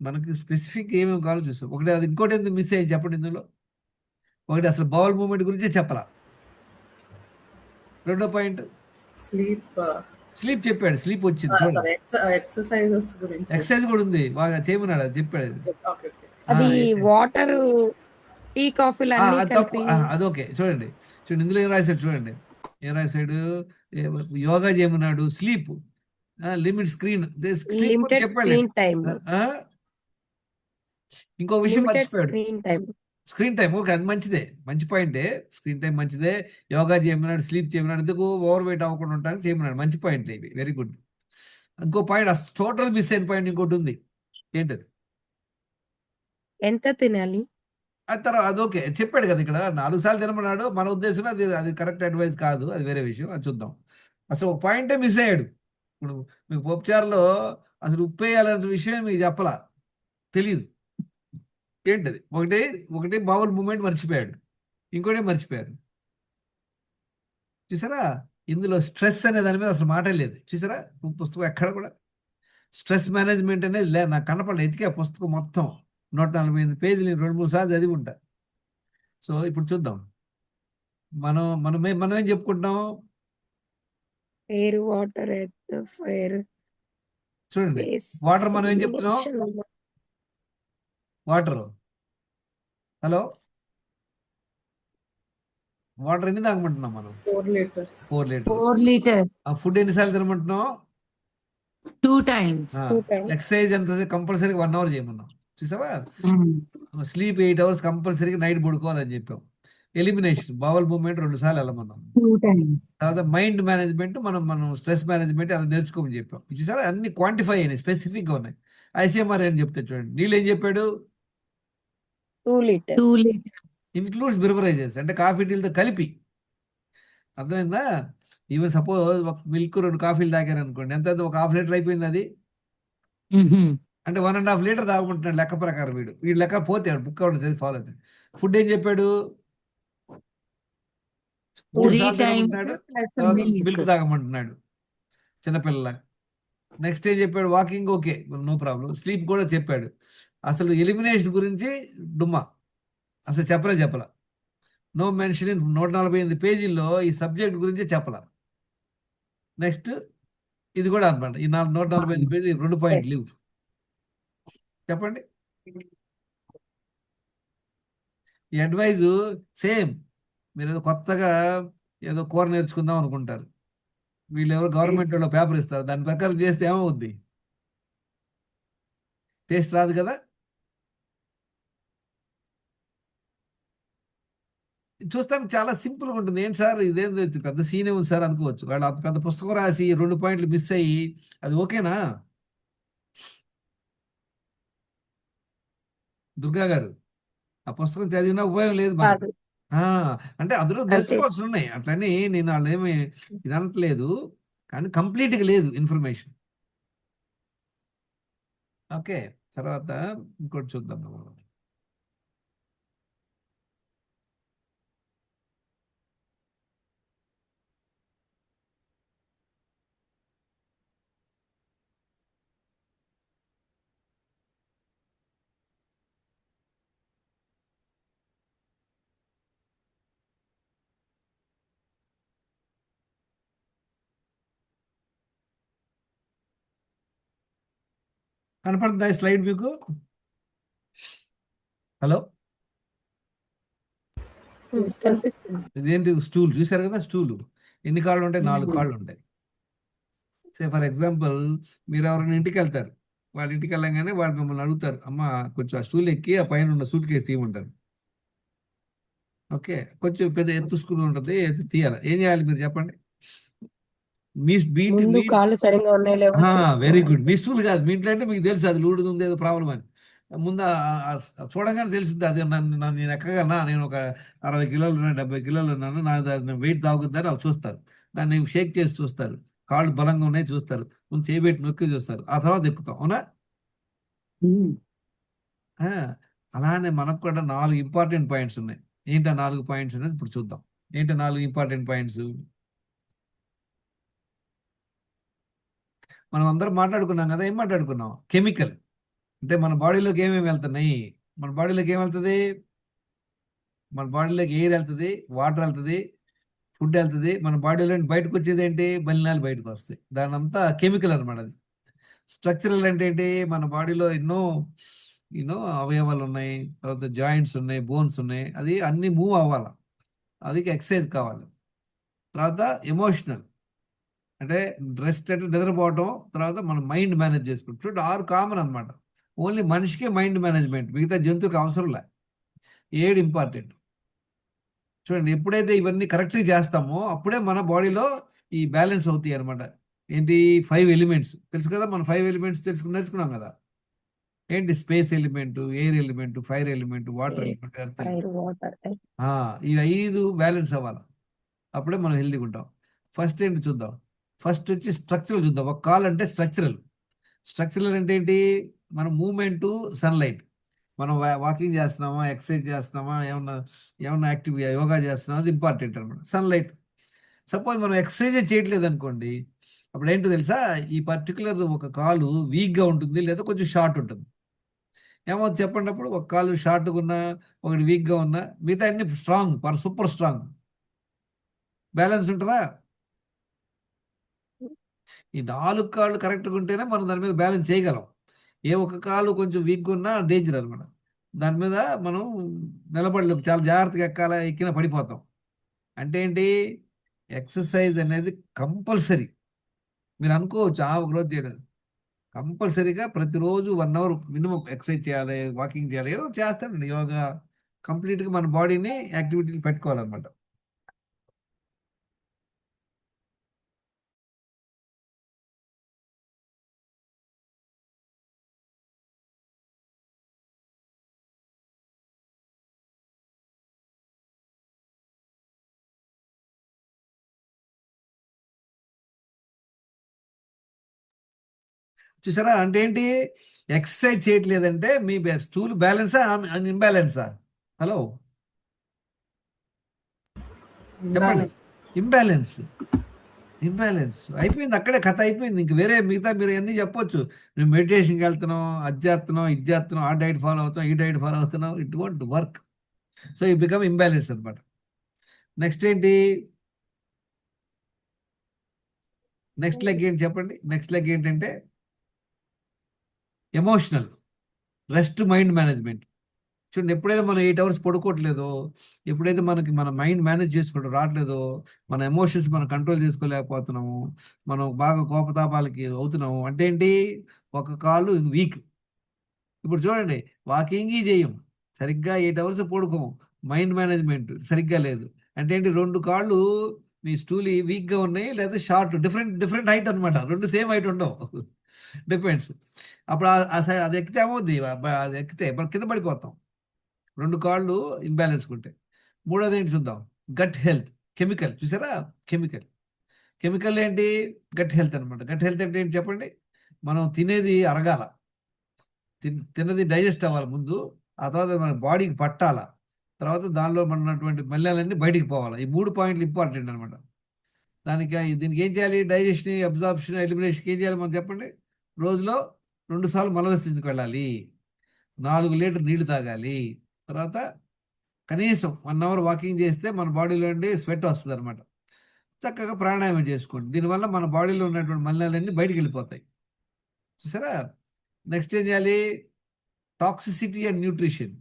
మనకి స్పెసిఫిక్ ఏమేమి కావాలో చూసాం. ఒకటి అది, ఇంకోటి ఎందుకు మిస్ అయ్యింది చెప్పండి ఇందులో? ఒకటి అసలు బౌల్ మూమెంట్ గురించే చెప్పాల. రెండో పాయింట్ స్లీప్ చెప్పాడు. స్లీప్ వచ్చింది చూడండి. ఎక్సర్సైజెస్ గురించి ఎక్సర్సైజ్ కూడా ఉంది, బాగా చేయమన్నాడు, అది చెప్పాడు. అది వాటర్, టీ, కాఫీలు అన్ని కలిపి. అదొకే. చూడండి ఇందులో ఏం రాశాడు చూడండి. ఏం రాశాడు? యోగా చేయమన్నాడు, స్లీప్, లిమిట్ స్క్రీన్ లిమిటెడ్ చెప్పాడు. Screen time. ఇంకో విషయం లిమిటెడ్ మర్చిపోయాడు. Screen time. ఓకే, అది మంచిదే, మంచి పాయింటే. స్క్రీన్ టైం మంచిదే. యోగా చేయమన్నాడు, స్లీప్ చేయమన్నాడు, ఎందుకు ఓవర్ వెయిట్ అవ్వకుండా ఉంటానికి చేయమన్నాడు. మంచి పాయింట్ ఇవి, వెరీ గుడ్. ఇంకో పాయింట్ అసలు టోటల్ మిస్ అయిన పాయింట్ ఇంకోటి ఉంది. ఏంటది? ఎంత తినాలి? అది తర్వాత అదొకే చెప్పాడు కదా. ఇక్కడ 4 సార్లు తినమన్నాడు. మన ఉద్దేశంలో అది కరెక్ట్ అడ్వైస్ కాదు, అది వేరే విషయం, అది చూద్దాం. అసలు ఒక పాయింటే మిస్ అయ్యాడు. ఇప్పుడు మీకు పప్పుచారులో అసలు ఉప్పు వేయాలనే విషయం మీకు చెప్పలా, తెలియదు. ఏంటది? ఒకటి బౌల్ మూమెంట్ మర్చిపోయాడు, ఇంకోటి మర్చిపోయారు. చూసారా, ఇందులో స్ట్రెస్ అనే దాని మీద అసలు మాటే లేదు. చూసారా, పుస్తకం ఎక్కడ కూడా స్ట్రెస్ మేనేజ్మెంట్ అనేది లేదు. నాకు కనపడలేదు, ఎతికే పుస్తకం మొత్తం 148 పేజీలు 2-3 సార్లు చదివి ఉంటా. సో ఇప్పుడు చూద్దాం, మనం ఏం చెప్పుకుంటాం ఎయిర్, వాటర్, ఎర్త్, ఫైర్. చూడండి. వాటర్ మనం ఏం చెప్తున్నాం? వాటర్, హలో, వాటర్ ఎన్ని తాగమంటున్నాం మనం? 4 లీటర్స్. 4 liters. ఫుడ్ ఎన్నిసార్లు తినమంటున్నాం? 2 times. ఎక్సర్సైజ్ ఎంత కంపల్సరీగా 1 hour చేయమన్నాం. చూసావా, స్లీప్ 8 hours కంపల్సరీగా నైట్ పడుకోవాలని చెప్పాం. ఎలిమినేషన్, బవల్ మూవ్మెంట్ 2 సార్లు వెళ్ళమన్నాం. 2 times. తర్వాత మైండ్ మేనేజ్మెంట్, మనం స్ట్రెస్ మేనేజ్మెంట్ అలా నేర్చుకోమని చెప్పాం. చూసారా, అన్ని క్వాంటిఫై అయినాయి, స్పెసిఫిక్ గా ఉన్నాయి. ఐసీఎంఆర్ అని చెప్తే చూడండి. నీళ్ళు ఏం చెప్పాడు? 2 liters. 2 liters. ఇన్క్లూడ్స్ బ్రివరేజెస్, అంటే కాఫీ టీలతో కలిపి. అర్థమైందా? ఈవెన్ సపోజ్ ఒక మిల్క్ 2 కాఫీలు తాగారు అనుకోండి, ఎంత ఒక హాఫ్ లీటర్ అయిపోయింది అది. అంటే 1.5 లీటర్ తాగుకుంటున్నాడు లెక్క ప్రకారం. వీడు లెక్క పోతే బుక్ అవుట్ చదివి ఫాలో అవుతాడు. ఫుడ్ ఏం చెప్పాడు? 3 3 సార్లు times తినమంటున్నాడు, plus తర్వాత milk. మిల్క్ తాగమంటున్నాడు చిన్నపిల్లలాగా. నెక్స్ట్ ఏం చెప్పాడు? Walking okay, no problem. Sleep కూడా చెప్పాడు. అసలు ఎలిమినేషన్ గురించి డుమ్మా అసలు చెప్పలా. నో మెన్షన్ ఇన్ 148 పేజీల్లో ఈ సబ్జెక్ట్ గురించి చెప్పలా. నెక్స్ట్ ఇది కూడా అనమాట. ఈ 148 పేజీ 2 పాయింట్లు Yes. ఇవ్వు. చెప్పండి. ఈ అడ్వైజు సేమ్. మీరు ఏదో కొత్తగా ఏదో కూర నేర్చుకుందాం అనుకుంటారు. వీళ్ళు ఎవరు గవర్నమెంట్ వాళ్ళు పేపర్ ఇస్తారు, దాని ప్రకారం చేస్తే ఏమవుద్ది? టేస్ట్ రాదు కదా. చూస్తానికి చాలా సింపుల్గా ఉంటుంది. ఏంటి సార్ ఇదేందో పెద్ద సీనే ఉంది సార్ అనుకోవచ్చు. వాళ్ళు అంత పెద్ద పుస్తకం రాసి 2 పాయింట్లు మిస్ అయ్యి అది ఓకేనా? దుర్గా గారు, ఆ పుస్తకం చదివినా ఉపయోగం లేదు మనకు. కాదు. ఆ, అంటే అందులో అంతే. నేర్చుకోవాల్సి ఉన్నాయి. అట్లని నేను వాళ్ళేమి ఇది అనట్లేదు, కానీ కంప్లీట్గా లేదు ఇన్ఫర్మేషన్. ఓకే, తర్వాత ఇంకోటి చూద్దాం మనం. కనపడుతుందా ఈ స్లైడ్ మీకు? Hello, Yes, sir. కనిపిస్తుంది. ఇదేంటి? స్టూల్ చూశారు కదా? స్టూల్ ఎన్ని కాళ్ళు ఉంటాయి? 4 కాళ్ళు ఉంటాయి. సే ఫర్ ఎగ్జాంపుల్, మీరు ఎవరైనా ఇంటికి వెళ్తారు. వాళ్ళ ఇంటికి వెళ్ళగానే వాళ్ళు మిమ్మల్ని అడుగుతారు, అమ్మ కొంచెం ఆ స్టూల్ ఎక్కి ఆ పైన ఉన్న సూట్ కేసు తీయమంటారు. ఓకే, కొంచెం పెద్ద ఎత్తు స్కూల్ ఉంటుంది, ఎత్తు తీయాలి. ఏం చేయాలి మీరు చెప్పండి? మీ బీట్ ముందు మీ కాళ్ళు సరిగా ఉన్నాయో లేవో వెరీ చూసుకోవాలి. గుడ్. మీ స్టూల్ కాదు, మీ ఇంట్లో అంటే మీకు తెలుసు అది లూడుది ఉంది, ఏదో ప్రాబ్లం అని. ముందు చూడంగానే తెలిసింది అది నన్ను నేను ఎక్కగలనా, నేను ఒక 60 కిలోలు ఉన్నాను, 70 కిలోలు ఉన్నాను, నా వెయిట్ తాగుతుందని అవి చూస్తారు. దాన్ని షేక్ చేసి చూస్తారు, కాళ్ళు బలంగా ఉన్నాయి చూస్తారు, ముందు చేయబెట్టి నొక్కి చూస్తారు, ఆ తర్వాత ఎక్కుతాం. అవునా? ఆ, అలానే మనకు కూడా 4 ఇంపార్టెంట్ పాయింట్స్ ఉన్నాయి. ఏంటి 4 పాయింట్స్ అనేది ఇప్పుడు చూద్దాం. ఏంటి 4 ఇంపార్టెంట్ పాయింట్స్? మనం అందరం మాట్లాడుకున్నాం కదా, ఏం మాట్లాడుకున్నాం? కెమికల్ అంటే మన బాడీలోకి ఏమేమి వెళ్తున్నాయి. మన బాడీలోకి ఏం వెళ్తుంది? మన బాడీలోకి ఎయిర్ వెళ్తుంది, వాటర్ వెళ్తుంది, ఫుడ్ వెళ్తుంది. మన బాడీలో బయటకు వచ్చేది ఏంటి? మలినాలు బయటకు వస్తాయి. దాని అంతా కెమికల్ అనమాట. అది స్ట్రక్చరల్ అంటే ఏంటి? మన బాడీలో ఎన్నో అవయవాలు ఉన్నాయి, తర్వాత జాయింట్స్ ఉన్నాయి, బోన్స్ ఉన్నాయి, అది అన్ని మూవ్ అవ్వాలి, అది ఎక్సర్సైజ్ కావాలి. తర్వాత ఎమోషనల్ అంటే రెస్ట్ అంటే నిద్రపోవటం, తర్వాత మన మైండ్ మేనేజ్ చేసుకుంటాం. చూడండి 6 కామన్ అనమాట. ఓన్లీ మనిషికే మైండ్ మేనేజ్మెంట్, మిగతా జంతువుకి అవసరం లే. 7 ఇంపార్టెంట్. చూడండి, ఎప్పుడైతే ఇవన్నీ కరెక్ట్గా చేస్తామో అప్పుడే మన బాడీలో ఈ బ్యాలెన్స్ అవుతాయి అనమాట. ఏంటి? 5 ఎలిమెంట్స్ తెలుసు కదా, మనం 5 ఎలిమెంట్స్ నేర్చుకున్నాం కదా. ఏంటి? Space element, air element, fire element, water element, earth element. Fire, water. ఈ 5 బ్యాలెన్స్ అవ్వాలి, అప్పుడే మనం హెల్తీగా ఉంటాం. ఫస్ట్ ఏంటి చూద్దాం. ఫస్ట్ వచ్చి స్ట్రక్చరల్ చూద్దాం. ఒక కాల్ అంటే స్ట్రక్చరల్. స్ట్రక్చరల్ అంటే ఏంటి? మన మూమెంట్, సన్లైట్. మనం వాకింగ్ చేస్తున్నామా, ఎక్సర్సైజ్ చేస్తున్నామా, ఏమన్నా యాక్టివ్ యోగా చేస్తున్నామా, అది ఇంపార్టెంట్ అనమాట. సన్లైట్. సపోజ్ మనం ఎక్సర్సైజే చేయట్లేదు అనుకోండి, అప్పుడు ఏంటో తెలుసా? ఈ పర్టికులర్ ఒక కాలు వీక్గా ఉంటుంది, లేదా కొంచెం షార్ట్ ఉంటుంది. ఏమవుతుంది చెప్పండి? అప్పుడు ఒక కాలు షార్ట్గా ఉన్నా, ఒకటి వీక్గా ఉన్నా, మిగతా అన్ని స్ట్రాంగ్, సూపర్ స్ట్రాంగ్. బ్యాలెన్స్ ఉంటుందా? ఈ 4 కాళ్ళు కరెక్ట్గా ఉంటేనే మనం దాని మీద బ్యాలెన్స్ చేయగలం. ఏ ఒక్క కాలు కొంచెం వీక్గా ఉన్నా డేంజర్ అనమాట. దాని మీద మనం నిలబడలేం, చాలా జాగ్రత్తగా ఎక్కాల, ఎక్కినా పడిపోతాం. అంటే ఏంటి? ఎక్సర్సైజ్ అనేది కంపల్సరీ. మీరు అనుకోవచ్చు ఒక రోజు చేయలేదు, కంపల్సరీగా ప్రతిరోజు 1 అవర్ మినిమం ఎక్సర్సైజ్ చేయాలి, వాకింగ్ చేయాలి, ఏదో ఒకటి చేస్తానండి. యోగా కంప్లీట్గా మన బాడీని యాక్టివిటీలు పెట్టుకోవాలన్నమాట. చూసారా? అంటే ఏంటి? ఎక్సర్సైజ్ చేయట్లేదంటే మీ స్టూల్ బ్యాలెన్సా ఇంబ్యాలెన్సా? హలో చెప్పండి. ఇంబ్యాలెన్స్. ఇంబ్యాలెన్స్ అయిపోయింది, అక్కడే కథ అయిపోయింది. ఇంక వేరే మిగతా మీరు అన్నీ చెప్పొచ్చు. మేము మెడిటేషన్కి వెళ్తున్నాం, అది చేస్తున్నాం, ఇది చేస్తున్నాం, ఆ డైట్ ఫాలో అవుతున్నాం, ఈ డైట్ ఫాలో అవుతున్నాం, ఇట్ వోంట్ వర్క్. సో ఈ బికమ్ ఇంబ్యాలెన్స్ అనమాట. నెక్స్ట్ ఏంటి? నెక్స్ట్ లెగ్ ఏంటి చెప్పండి? నెక్స్ట్ లెగ్ ఏంటంటే ఎమోషనల్ రెస్ట్, మైండ్ మేనేజ్మెంట్. చూడండి, ఎప్పుడైతే మనం 8 hours పడుకోవట్లేదో, ఎప్పుడైతే మనకి మన మైండ్ మేనేజ్ చేసుకోవడం రావట్లేదో, మన ఎమోషన్స్ మనం కంట్రోల్ చేసుకోలేకపోతున్నాము, మనం బాగా కోపతాపాలకి అవుతున్నాము అంటే ఏంటి? ఒక కాలు వీక్. ఇప్పుడు చూడండి, వాకింగ్ చేయం, సరిగ్గా 8 hours పడుకోము, మైండ్ మేనేజ్మెంట్ సరిగ్గా లేదు అంటే ఏంటి? 2 కాళ్ళు మీ స్టూలి వీక్గా ఉన్నాయి, లేదా షార్ట్, డిఫరెంట్ డిఫరెంట్ హైట్ అనమాట. రెండు సేమ్ హైట్ ఉండవు, డిపెండ్స్. అప్పుడు అది ఎక్కితే ఏమవుద్ది? అది ఎక్కితే మనం కింద పడిపోతాం. 2 కాళ్ళు ఇంబ్యాలెన్స్ ఉంటాయి. మూడోది ఏంటి చూద్దాం? Gut health. కెమికల్ చూసారా? కెమికల్. కెమికల్ ఏంటి? గట్ హెల్త్ అనమాట. గట్ హెల్త్ అంటే ఏంటి చెప్పండి? మనం తినేది అరగాల, తిన్నది డైజెస్ట్ అవ్వాలి ముందు, ఆ తర్వాత మన బాడీకి పట్టాల, తర్వాత దానిలో ఉన్నటువంటి మల్యాలన్నీ బయటికి పోవాలి. ఈ 3 పాయింట్లు ఇంపార్టెంట్ అనమాట. దీనికి ఏం చేయాలి? డైజెషన్, అబ్జార్ప్షన్, ఎలిమినేషన్కి ఏం చేయాలి మనం చెప్పండి? రోజులో 2 సార్లు మలవిసర్జనకి వెళ్ళాలి, 4 లీటర్ నీళ్లు తాగాలి, తర్వాత కనీసం 1 hour వాకింగ్ చేస్తే మన బాడీలో నుండి స్వెట్ వస్తుంది అనమాట. చక్కగా ప్రాణాయామం చేసుకోండి, దీనివల్ల మన బాడీలో ఉన్నటువంటి మలినాలన్నీ బయటికి వెళ్ళిపోతాయి. చూసారా? నెక్స్ట్ ఏం చేయాలి? టాక్సిసిటీ అండ్ న్యూట్రిషన్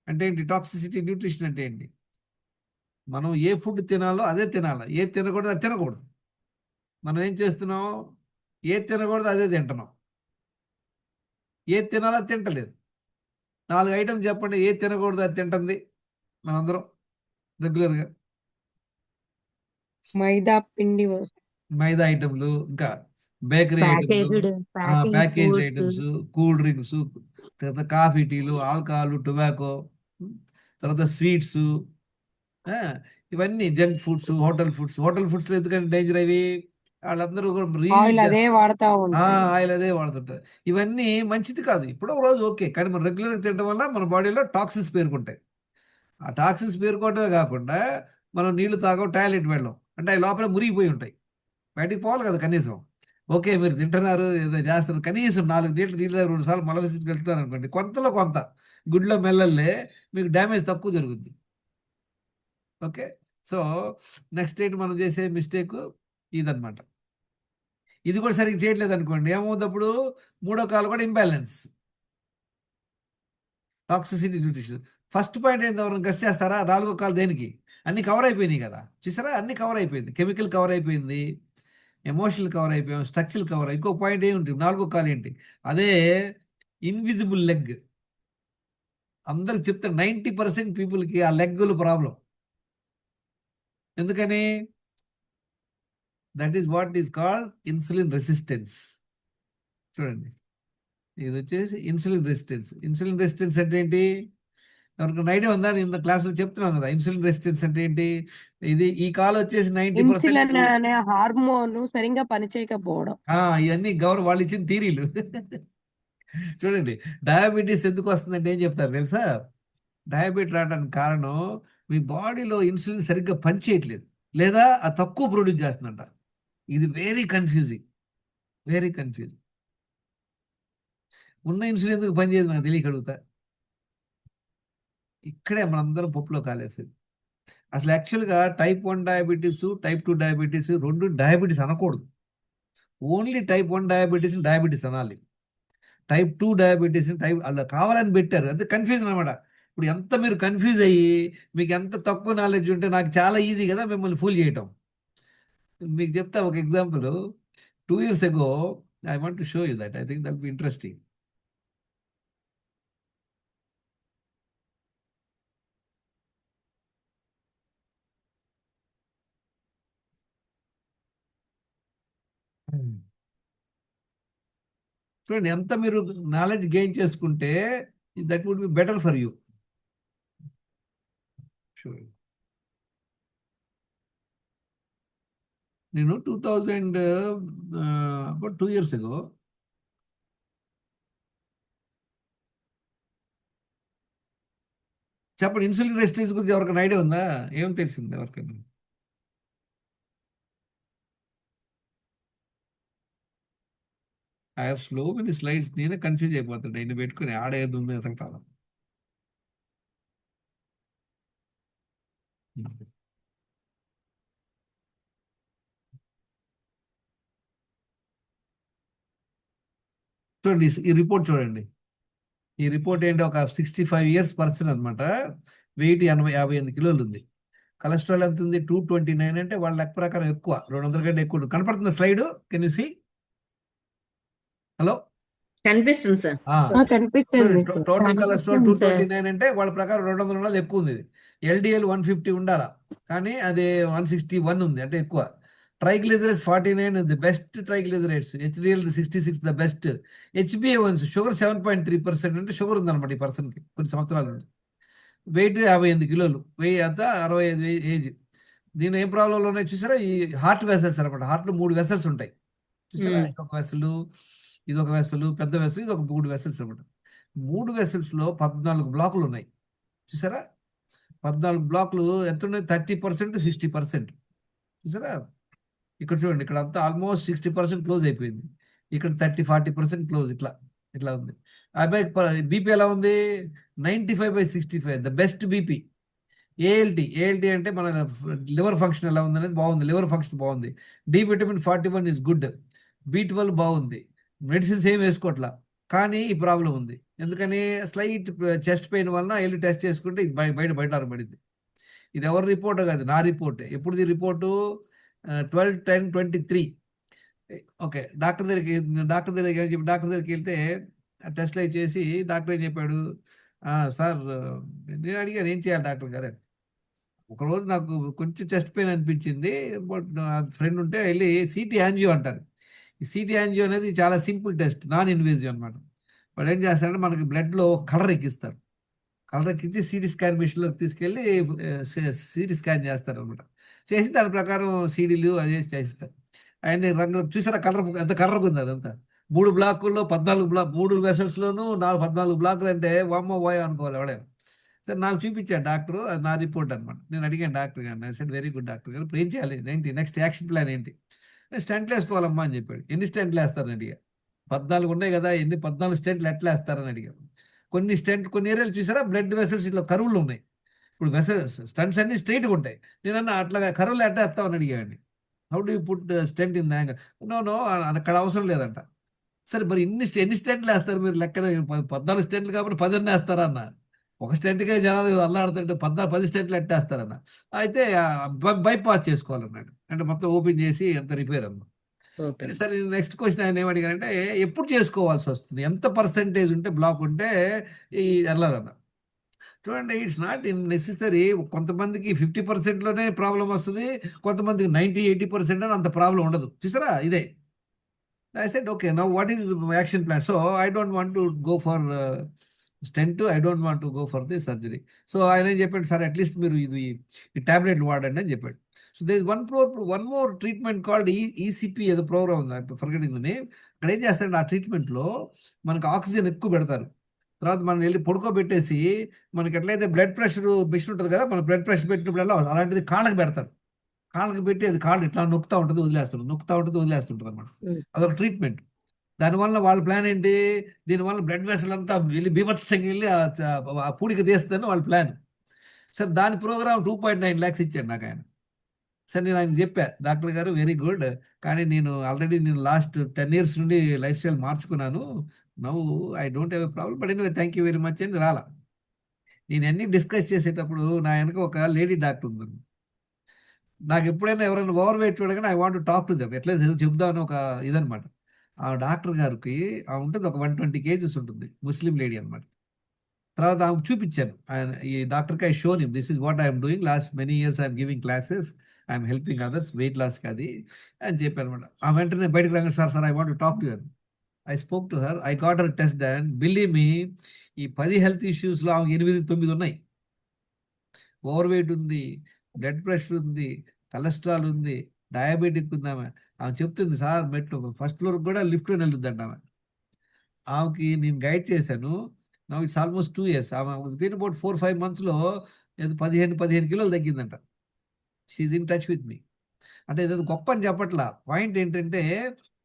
అంటే ఏంటి? టాక్సిసిటీ, న్యూట్రిషన్ అంటే ఏంటి? మనం ఏ ఫుడ్ తినాలో అదే తినాలి, ఏది తినకూడదు అది తినకూడదు. మనం ఏం చేస్తున్నాం? ఏది తినకూడదు అదే తింటున్నాం, ఏది తినాలో అది తింటలేదు. 4 ఐటమ్స్ చెప్పండి ఏది తినకూడదు అది తింటుంది మనందరం రెగ్యులర్గా. మైదా పిండి వస్తు- మైదా ఐటమ్లు, ఇంకా బేకరీ ఐటమ్లు, packing packaged foods. Items, cool drinks, తర్వాత కాఫీ, టీలు, ఆల్కహాల్, టొబాకో, తర్వాత స్వీట్స్, ఇవన్నీ junk foods, hotel foods. Hotel ఫుడ్స్లో ఎందుకంటే డేంజర్ అవి, వాళ్ళందరూ ఆయిల్ రీయూజ్, అదే వాడుతూ ఉంటారు. ఆయిల్ అదే వాడుతుంటారు. ఇవన్నీ మంచిది కాదు. ఇప్పుడు ఒక రోజు ఓకే, కానీ మనం రెగ్యులర్గా తినడం వల్ల మన బాడీలో టాక్సిన్స్ పేరుకుంటాయి. ఆ టాక్సిన్స్ పేరుకోవటమే కాకుండా మనం నీళ్లు తాగం, టాయిలెట్ వెళ్ళం అంటే అవి లోపల మురిగిపోయి ఉంటాయి, బయటికి పోవాలి కదా కనీసం. ఓకే, మీరు తింటున్నారు, ఏదో చేస్తున్నారు, కనీసం 4 లీటర్లు నీళ్ళు దగ్గర 2 సార్లు మల విసర్జనకి వెళ్తున్నారు అనుకోండి, కొంతలో కొంత గుడ్లో మెల్లల్లే మీకు డ్యామేజ్ తక్కువ జరుగుద్ది. ఓకే. సో నెక్స్ట్ ఏంటి మనం చేసే మిస్టేక్? ఇదనమాట. ఇది కూడా సరిగ్గా చేయట్లేదు అనుకోండి, ఏమవుతుంది అప్పుడు? 3వ కాలు కూడా imbalance. Toxicity, nutrition. First point ఏంటి? ఎవరైనా గెస్ చేస్తారా? 4వ కాలు దేనికి? అన్ని కవర్ అయిపోయినాయి కదా, చూసారా? అన్ని కవర్ అయిపోయింది. కెమికల్ కవర్ అయిపోయింది, ఎమోషనల్ కవర్ అయిపోయాం, స్ట్రక్చరల్ కవర్. ఇంకో పాయింట్ ఏముంటుంది? 4వ కాలు ఏంటి? అదే ఇన్విజిబుల్ లెగ్. అందరికి చెప్తారు 90% పీపుల్కి ఆ లెగ్గులు ప్రాబ్లం. ఎందుకని? That is what is called insulin resistance. చూడండి, ఇది వచ్చేసి ఇన్సులిన్ రెసిస్టెన్స్. ఇన్సులిన్ రెసిస్టెన్స్ అంటే ఏంటి? ఎవరికైనా ఐడియా ఉందా? నేను క్లాసులో చెప్తున్నాను కదా, ఇన్సులిన్ రెసిస్టెన్స్ అంటే ఏంటి? ఈ కాలు వచ్చేసి 90%. ఇన్సులిన్ అనే హార్మోన్ సరిగ్గా పనిచేయకపోవడం. ఇవన్నీ వాళ్ళు ఇచ్చిన థీరీలు. చూడండి, డయాబెటీస్ ఎందుకు వస్తుందంటే ఏం చెప్తారు తెలుసా? డయాబెటీస్ రావడానికి కారణం మీ బాడీలో ఇన్సులిన్ సరిగ్గా పనిచేయట్లేదు, లేదా అది తక్కువ ప్రొడ్యూస్ చేస్తుందంట. ఇది వెరీ కన్ఫ్యూజింగ్, వెరీ కన్ఫ్యూజింగ్. ఉన్న ఇన్సులిన్ ఎందుకు పనిచేయదు నాకు తెలియక అడుగుతా. ఇక్కడే మనందరం పప్పులో కాలేసేది. అసలు యాక్చువల్గా టైప్ 1 డయాబెటీస్, టైప్ 2 డయాబెటీస్ రెండు డయాబెటీస్ అనకూడదు. ఓన్లీ టైప్ 1 డయాబెటీస్ డయాబెటీస్ అనాలి. టైప్ 2 డయాబెటీస్ అలా కావాలని పెట్టారు, అంతే కన్ఫ్యూజన్ అనమాట. ఇప్పుడు ఎంత మీరు కన్ఫ్యూజ్ అయ్యి, మీకు ఎంత తక్కువ నాలెడ్జ్ ఉంటే నాకు చాలా ఈజీ కదా మిమ్మల్ని ఫూల్ చేయటం. మీకు చెప్తా ఒక example. 2 years ago I want to show you that, I think that be interesting. చూడండి, ఎంత మీరు నాలెడ్జ్ గెయిన్ చేసుకుంటే that would be better for you. చూడండి, నేను 2000 అబౌట్ 2 years ago చెప్పండి, ఇన్సులిన్ రెసిస్టెన్స్ గురించి ఎవరికైనా ఐడియా ఉందా? ఏం తెలిసింది ఎవరికైనా? I have slow many slides, నేనే కన్ఫ్యూజ్ అయిపోతాడు ఆయన పెట్టుకుని ఆడేది ఉంది ఎతకటాల. చూడండి ఈ రిపోర్ట్ చూడండి. ఈ రిపోర్ట్ ఏంటి, ఒక 65 years పర్సన్ అనమాట, వెయిట్ 58 కిలోలు ఉంది. కొలెస్ట్రాల్ ఎంత ఉంది? 229. అంటే వాళ్ళ లెక్క ప్రకారం ఎక్కువ, 200 కంటే ఎక్కువ ఉంటుంది. కనపడుతుంది slide? Can you see? Hello, కనిపిస్తుంది సార్. కనిపిస్తుంది సార్. టోటల్ కొలెస్ట్రాల్ కనిపిస్తుంది సార్. 229 అంటే వాళ్ళ ప్రకారం 200 ఉన్నది ఎక్కువ ఉంది. LDL 150 ఉండాలా, కానీ అది 161 ఉంది, అంటే ఎక్కువ. ట్రైగ్లిజరైడ్స్ 49 ఉంది, best triglycerides. HDL 66 the best. HbA1c sugar 7.3%, అంటే షుగర్ ఉందన్నమాట ఈ పర్సన్కి కొన్ని సంవత్సరాల నుండి. వెయిట్ 58 కిలోలు, వెయ్యి అంతా 65 ఏజ్. దీని ఏం ప్రాబ్లంలు ఉన్నాయి చూసారా? ఈ హార్ట్ వెసల్స్ అనమాట. హార్ట్లో 3 వెసల్స్ ఉంటాయి చూసారా? ఇదొక వెసలు, ఇదొక వెసలు, పెద్ద వెసలు, ఇది ఒక 3 వెసల్స్ అనమాట. 3 వెసల్స్ లో 14 బ్లాకులు ఉన్నాయి చూసారా? 14 బ్లాకులు ఎంత ఉన్నాయి? 30%, 60%. చూసారా? ఇక్కడ చూడండి, ఇక్కడ అంతా ఆల్మోస్ట్ 60% క్లోజ్ అయిపోయింది. ఇక్కడ 30-40% క్లోజ్, ఇట్లా ఇట్లా ఉంది. అబ్బాయి బీపీ ఎలా ఉంది? 95/65, ద బెస్ట్ బీపీ. ఏఎల్టీ అంటే మన లివర్ ఫంక్షన్ ఎలా ఉంది అనేది బాగుంది, లివర్ ఫంక్షన్ బాగుంది. D vitamin 41 is good. B12 బాగుంది. మెడిసిన్స్ ఏం వేసుకోవట్లా, కానీ ఈ ప్రాబ్లం ఉంది. ఎందుకని? స్లైట్ చెస్ట్ పెయిన్ వలన వెళ్ళి టెస్ట్ చేసుకుంటే ఇది బయట పడింది. ఇది ఎవరి రిపోర్ట్ కాదు, నా రిపోర్ట్. ఎప్పుడుది రిపోర్టు? 12/10/23. ఓకే, డాక్టర్ దగ్గరికి ఏం చెప్పి డాక్టర్ దగ్గరికి వెళ్తే టెస్ట్లు అవి చేసి డాక్టర్ ఏం చెప్పాడు? సార్, నేను అడిగాను ఏం చేయాలి డాక్టర్ గారు. ఒకరోజు నాకు కొంచెం చెస్ట్ పెయిన్ అనిపించింది, బట్ నా ఫ్రెండ్ ఉంటే వెళ్ళి సిటీ యాంజియో అంటారు. ఈ సిటీ యాంజియో అనేది చాలా సింపుల్ టెస్ట్, నాన్ ఇన్వేజివ్ అనమాట. వాడు ఏం చేస్తారంటే మనకి బ్లడ్లో కలర్ ఎక్కిస్తారు. కలర్ ఎక్కించి సిటీ స్కాన్ మిషన్లోకి తీసుకెళ్ళి సిటీ స్కాన్ చేస్తారు అనమాట. చేసి దాని ప్రకారం సీడీలు అది చేస్తారు. ఆయన రంగు చూసారా? కలర్ ఎంత కలర్గా ఉంది అదంతా. 3 బ్లాకుల్లో 14 3 వెసల్స్లోనూ 14 బ్లాకులు అంటే వామ్మో వాయో అనుకోవాలి ఎవడైనా. సరే, నాకు చూపించాడు డాక్టర్, అది నా రిపోర్ట్ అనమాట. నేను అడిగాను డాక్టర్ గారిని, I said very good doctor గారు, ఇప్పుడు ఏం చేయాలి, ఏంటి నెక్స్ట్ యాక్షన్ ప్లాన్ ఏంటి? స్టెంట్లు వేసుకోవాలమ్మా అని చెప్పాడు. ఎన్ని స్టెంట్లు వేస్తారని అడిగా. 14 ఉన్నాయి కదా, 14 స్టెంట్లు ఎట్లా వేస్తారని అడిగాను. కొన్ని ఏరియాలు చూసారా బ్లడ్ వెసల్స్ ఇట్లా కరువులు ఉన్నాయి. ఇప్పుడు వెసల్స్ స్టంట్స్ అన్ని స్ట్రైట్గా ఉంటాయి. నేనన్నా అట్లా కరువులు ఎట్లా వేస్తామని అడిగాను. How do you put stent in the angle? No అక్కడ అవసరం లేదంట. సరే, మరి ఎన్ని స్టెంట్లు వేస్తారు మీరు లెక్కన? 14 స్టెంట్లు కాబట్టి 10 వేస్తారా అన్న? ఒక స్టెంట్కే జనాలు అల్లాడుతుంటే 10 స్టెంట్లు ఎట్టేస్తారన్న. అయితే బైపాస్ చేసుకోవాలన్నాడు. అంటే మొత్తం ఓపెన్ చేసి ఎంత రిపేర్ అన్న. సరే, నెక్స్ట్ క్వశ్చన్ ఆయన ఏమడిగారంటే ఎప్పుడు చేసుకోవాల్సి వస్తుంది, ఎంత పర్సెంటేజ్ ఉంటే బ్లాక్ ఉంటే ఈ వెళ్ళాలన్న. చూడండి, ఇట్స్ నాట్ ఇన్ నెసెసరీ. కొంతమందికి 50%లోనే ప్రాబ్లం వస్తుంది, కొంతమందికి 90-80% అని అంత ప్రాబ్లం ఉండదు. చూసారా? ఇదే I said, okay, now what is the action plan? So I don't want to go for stent, I don't want to go for the surgery. So ఆయన ఏం చెప్పాడు? సార్, అట్లీస్ట్ మీరు ఈ టాబ్లెట్లు వాడండి అని చెప్పాడు. So there is one more treatment called ECP ఏదో ప్రోగ్రామ్ ఉంది, ఫర్గెటింగ్ ది నేమ్. అక్కడ ఏం చేస్తారంటే ఆ ట్రీట్మెంట్లో మనకు ఆక్సిజన్ ఎక్కువ పెడతారు. తర్వాత మనం వెళ్ళి పడుకోబెట్టేసి మనకి ఎట్లయితే బ్లడ్ ప్రెషర్ మిషన్ ఉంటుంది కదా, మన బ్లడ్ ప్రెషర్ పెట్టినప్పుడల్లా అలాంటిది కాళ్ళకి పెడతారు. కాళ్ళకి పెట్టి అది కాళ్ళు ఇట్లా నొక్కుతూ ఉంటుంది, వదిలేస్తుంటుంది అనమాట. అదొక ట్రీట్మెంట్. దానివల్ల వాళ్ళ ప్లాన్ ఏంటి? దీనివల్ల బ్లడ్ వెసల్ అంతా వెళ్ళి బీభత్సంగా వెళ్ళి ఆ పూడికి తీస్తుందని వాళ్ళ ప్లాన్. సార్, దాని ప్రోగ్రామ్ 2.9 lakhs ఇచ్చాడు నాకు ఆయన. సార్, నేను ఆయన చెప్పా, డాక్టర్ గారు వెరీ గుడ్, కానీ నేను ఆల్రెడీ లాస్ట్ 10 years నుండి లైఫ్ స్టైల్ మార్చుకున్నాను. Now I don't have a problem, but anyway thank you very much అని రాలా. నేను అన్ని డిస్కస్ చేసేటప్పుడు నా వెనక ఒక లేడీ డాక్టర్ ఉంది. నాకు ఎప్పుడైనా ఎవరైనా ఓవర్ వెయిట్ చూడగానే I want to talk to them, ఎట్లా చెప్దామని ఒక ఇదనమాట. ఆ డాక్టర్ గారికి ఉంటుంది ఒక 120 kgs ఉంటుంది, ముస్లిం లేడీ అనమాట. తర్వాత ఆమెకు చూపించాను, ఆయన ఈ డాక్టర్కి I shown him, this is what I'm doing, last many years I'm giving classes, I'm helping others weight లాస్కి అది అని చెప్పాను అనమాట. ఆ వెంటనే బయటకు రాగానే, sir I want to talk to her. I spoke to her, I got her test and believe me, ఈ 10 హెల్త్ ఇష్యూస్లో ఆమెకి 8-9 ఉన్నాయి. ఓవర్ వెయిట్ ఉంది, బ్లడ్ ప్రెషర్ ఉంది, కొలెస్ట్రాల్ ఉంది, డయాబెటిక్ ఉంది. ఆమె చెప్తుంది, సార్ మెట్లు ఫస్ట్ ఫ్లోర్ కూడా లిఫ్ట్లో వెళ్తుందంట ఆమె. ఆమెకి నేను గైడ్ చేశాను, నౌ ఇట్స్ ఆల్మోస్ట్ 2 years. ఆమె వితిన్ అబౌట్ 4-5 monthsలో ఏదో 15 కిలోలు తగ్గిందంట. She in touch with me. అంటే ఏదో గొప్ప అని చెప్పట్లా. పాయింట్ ఏంటంటే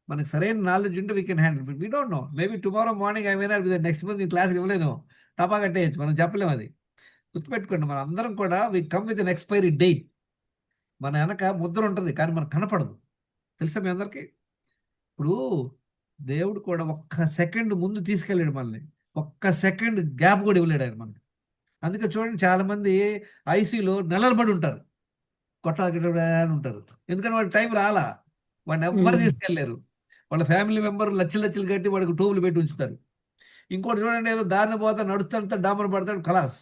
మనకు సరైన నాలెడ్జ్ ఉంటే we can handle. We don't know, maybe tomorrow morning I may not be there, next month ఈ క్లాస్కి ఇవ్వలేను, టపా కట్టేయచ్చు, మనం చెప్పలేము. అది గుర్తుపెట్టుకోండి. మన అందరం కూడా we come with an expiry date. మన వెనక ముద్ర ఉంటుంది కానీ మనకు కనపడదు. తెలుసా మీ అందరికీ? ఇప్పుడు దేవుడు కూడా ఒక్క సెకండ్ ముందు తీసుకెళ్ళాడు మనల్ని, ఒక్క సెకండ్ గ్యాప్ కూడా ఇవ్వలేడు ఆయన మనకి. అందుకే చూడండి, చాలా మంది ఐసీలో నెలలు పడి ఉంటారు, అని ఉంటారు. ఎందుకంటే వాడి టైం రాలా, వాడిని ఎవ్వరు తీసుకెళ్ళలేరు. వాళ్ళ ఫ్యామిలీ మెంబర్ లచ్చలు కట్టి వాడికి టోపులు పెట్టి ఉంచుతారు. ఇంకోటి చూడండి, ఏదో దారిని పోతా నడుస్తాడు, డామర్ పడతాడు, ఖలాస్.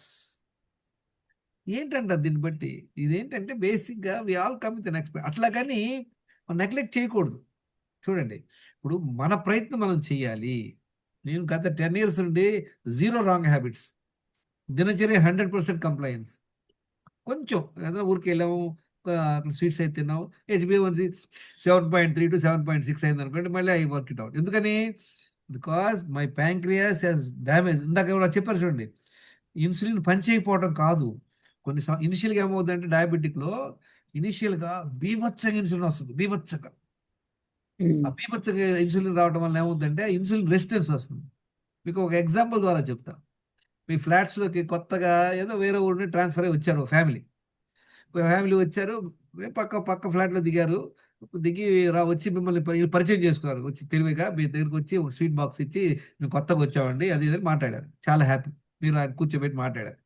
ఏంటంటారు దీన్ని బట్టి? ఇదేంటంటే బేసిక్గా we all come with expect. అట్లా కానీ నెగ్లెక్ట్ చేయకూడదు. చూడండి, ఇప్పుడు మన ప్రయత్నం మనం చేయాలి. నేను గత 10 years నుండి 0 రాంగ్ హ్యాబిట్స్, దినచర్య 100% కంప్లయన్స్. కొంచెం ఏదైనా ఊరికి వెళ్ళాము, స్వీట్స్ అయితే తిన్నాము, HbA1c 7.3 to 7.6 అయింది అనుకోండి, మళ్ళీ ఐ వర్క్ ఇట్ అవుట్. ఎందుకని? Because my pancreas has damage. ఇందాక ఎవరు చెప్పారు చూడండి, ఇన్సులిన్ పనిచేయకపోవడం కాదు. కొన్ని ఇనిషియల్గా ఏమవుతుందంటే డయాబెటిక్లో ఇనిషియల్గా బీభత్సంగా ఇన్సులిన్ వస్తుంది, బీభత్సంగా. ఆ బీభత్సంగా ఇన్సులిన్ రావడం వల్ల ఏమవుతుందంటే ఇన్సులిన్ రెసిస్టెన్స్ వస్తుంది. మీకు ఒక ఎగ్జాంపుల్ ద్వారా చెప్తా. మీ ఫ్లాట్స్లోకి కొత్తగా ఏదో వేరే ఊరిని ట్రాన్స్ఫర్ అయ్యి వచ్చారు ఫ్యామిలీ వచ్చారు, పక్క ఫ్లాట్లో దిగారు. దిగి వచ్చి మిమ్మల్ని పరిచయం చేసుకున్నారు. వచ్చి తెలివిగా మీ దగ్గరికి వచ్చి ఒక స్వీట్ బాక్స్ ఇచ్చి, మేము కొత్తగా వచ్చామండి అది ఇది మాట్లాడారు. చాలా హ్యాపీ. మీరు ఆయన కూర్చోబెట్టి మాట్లాడారు.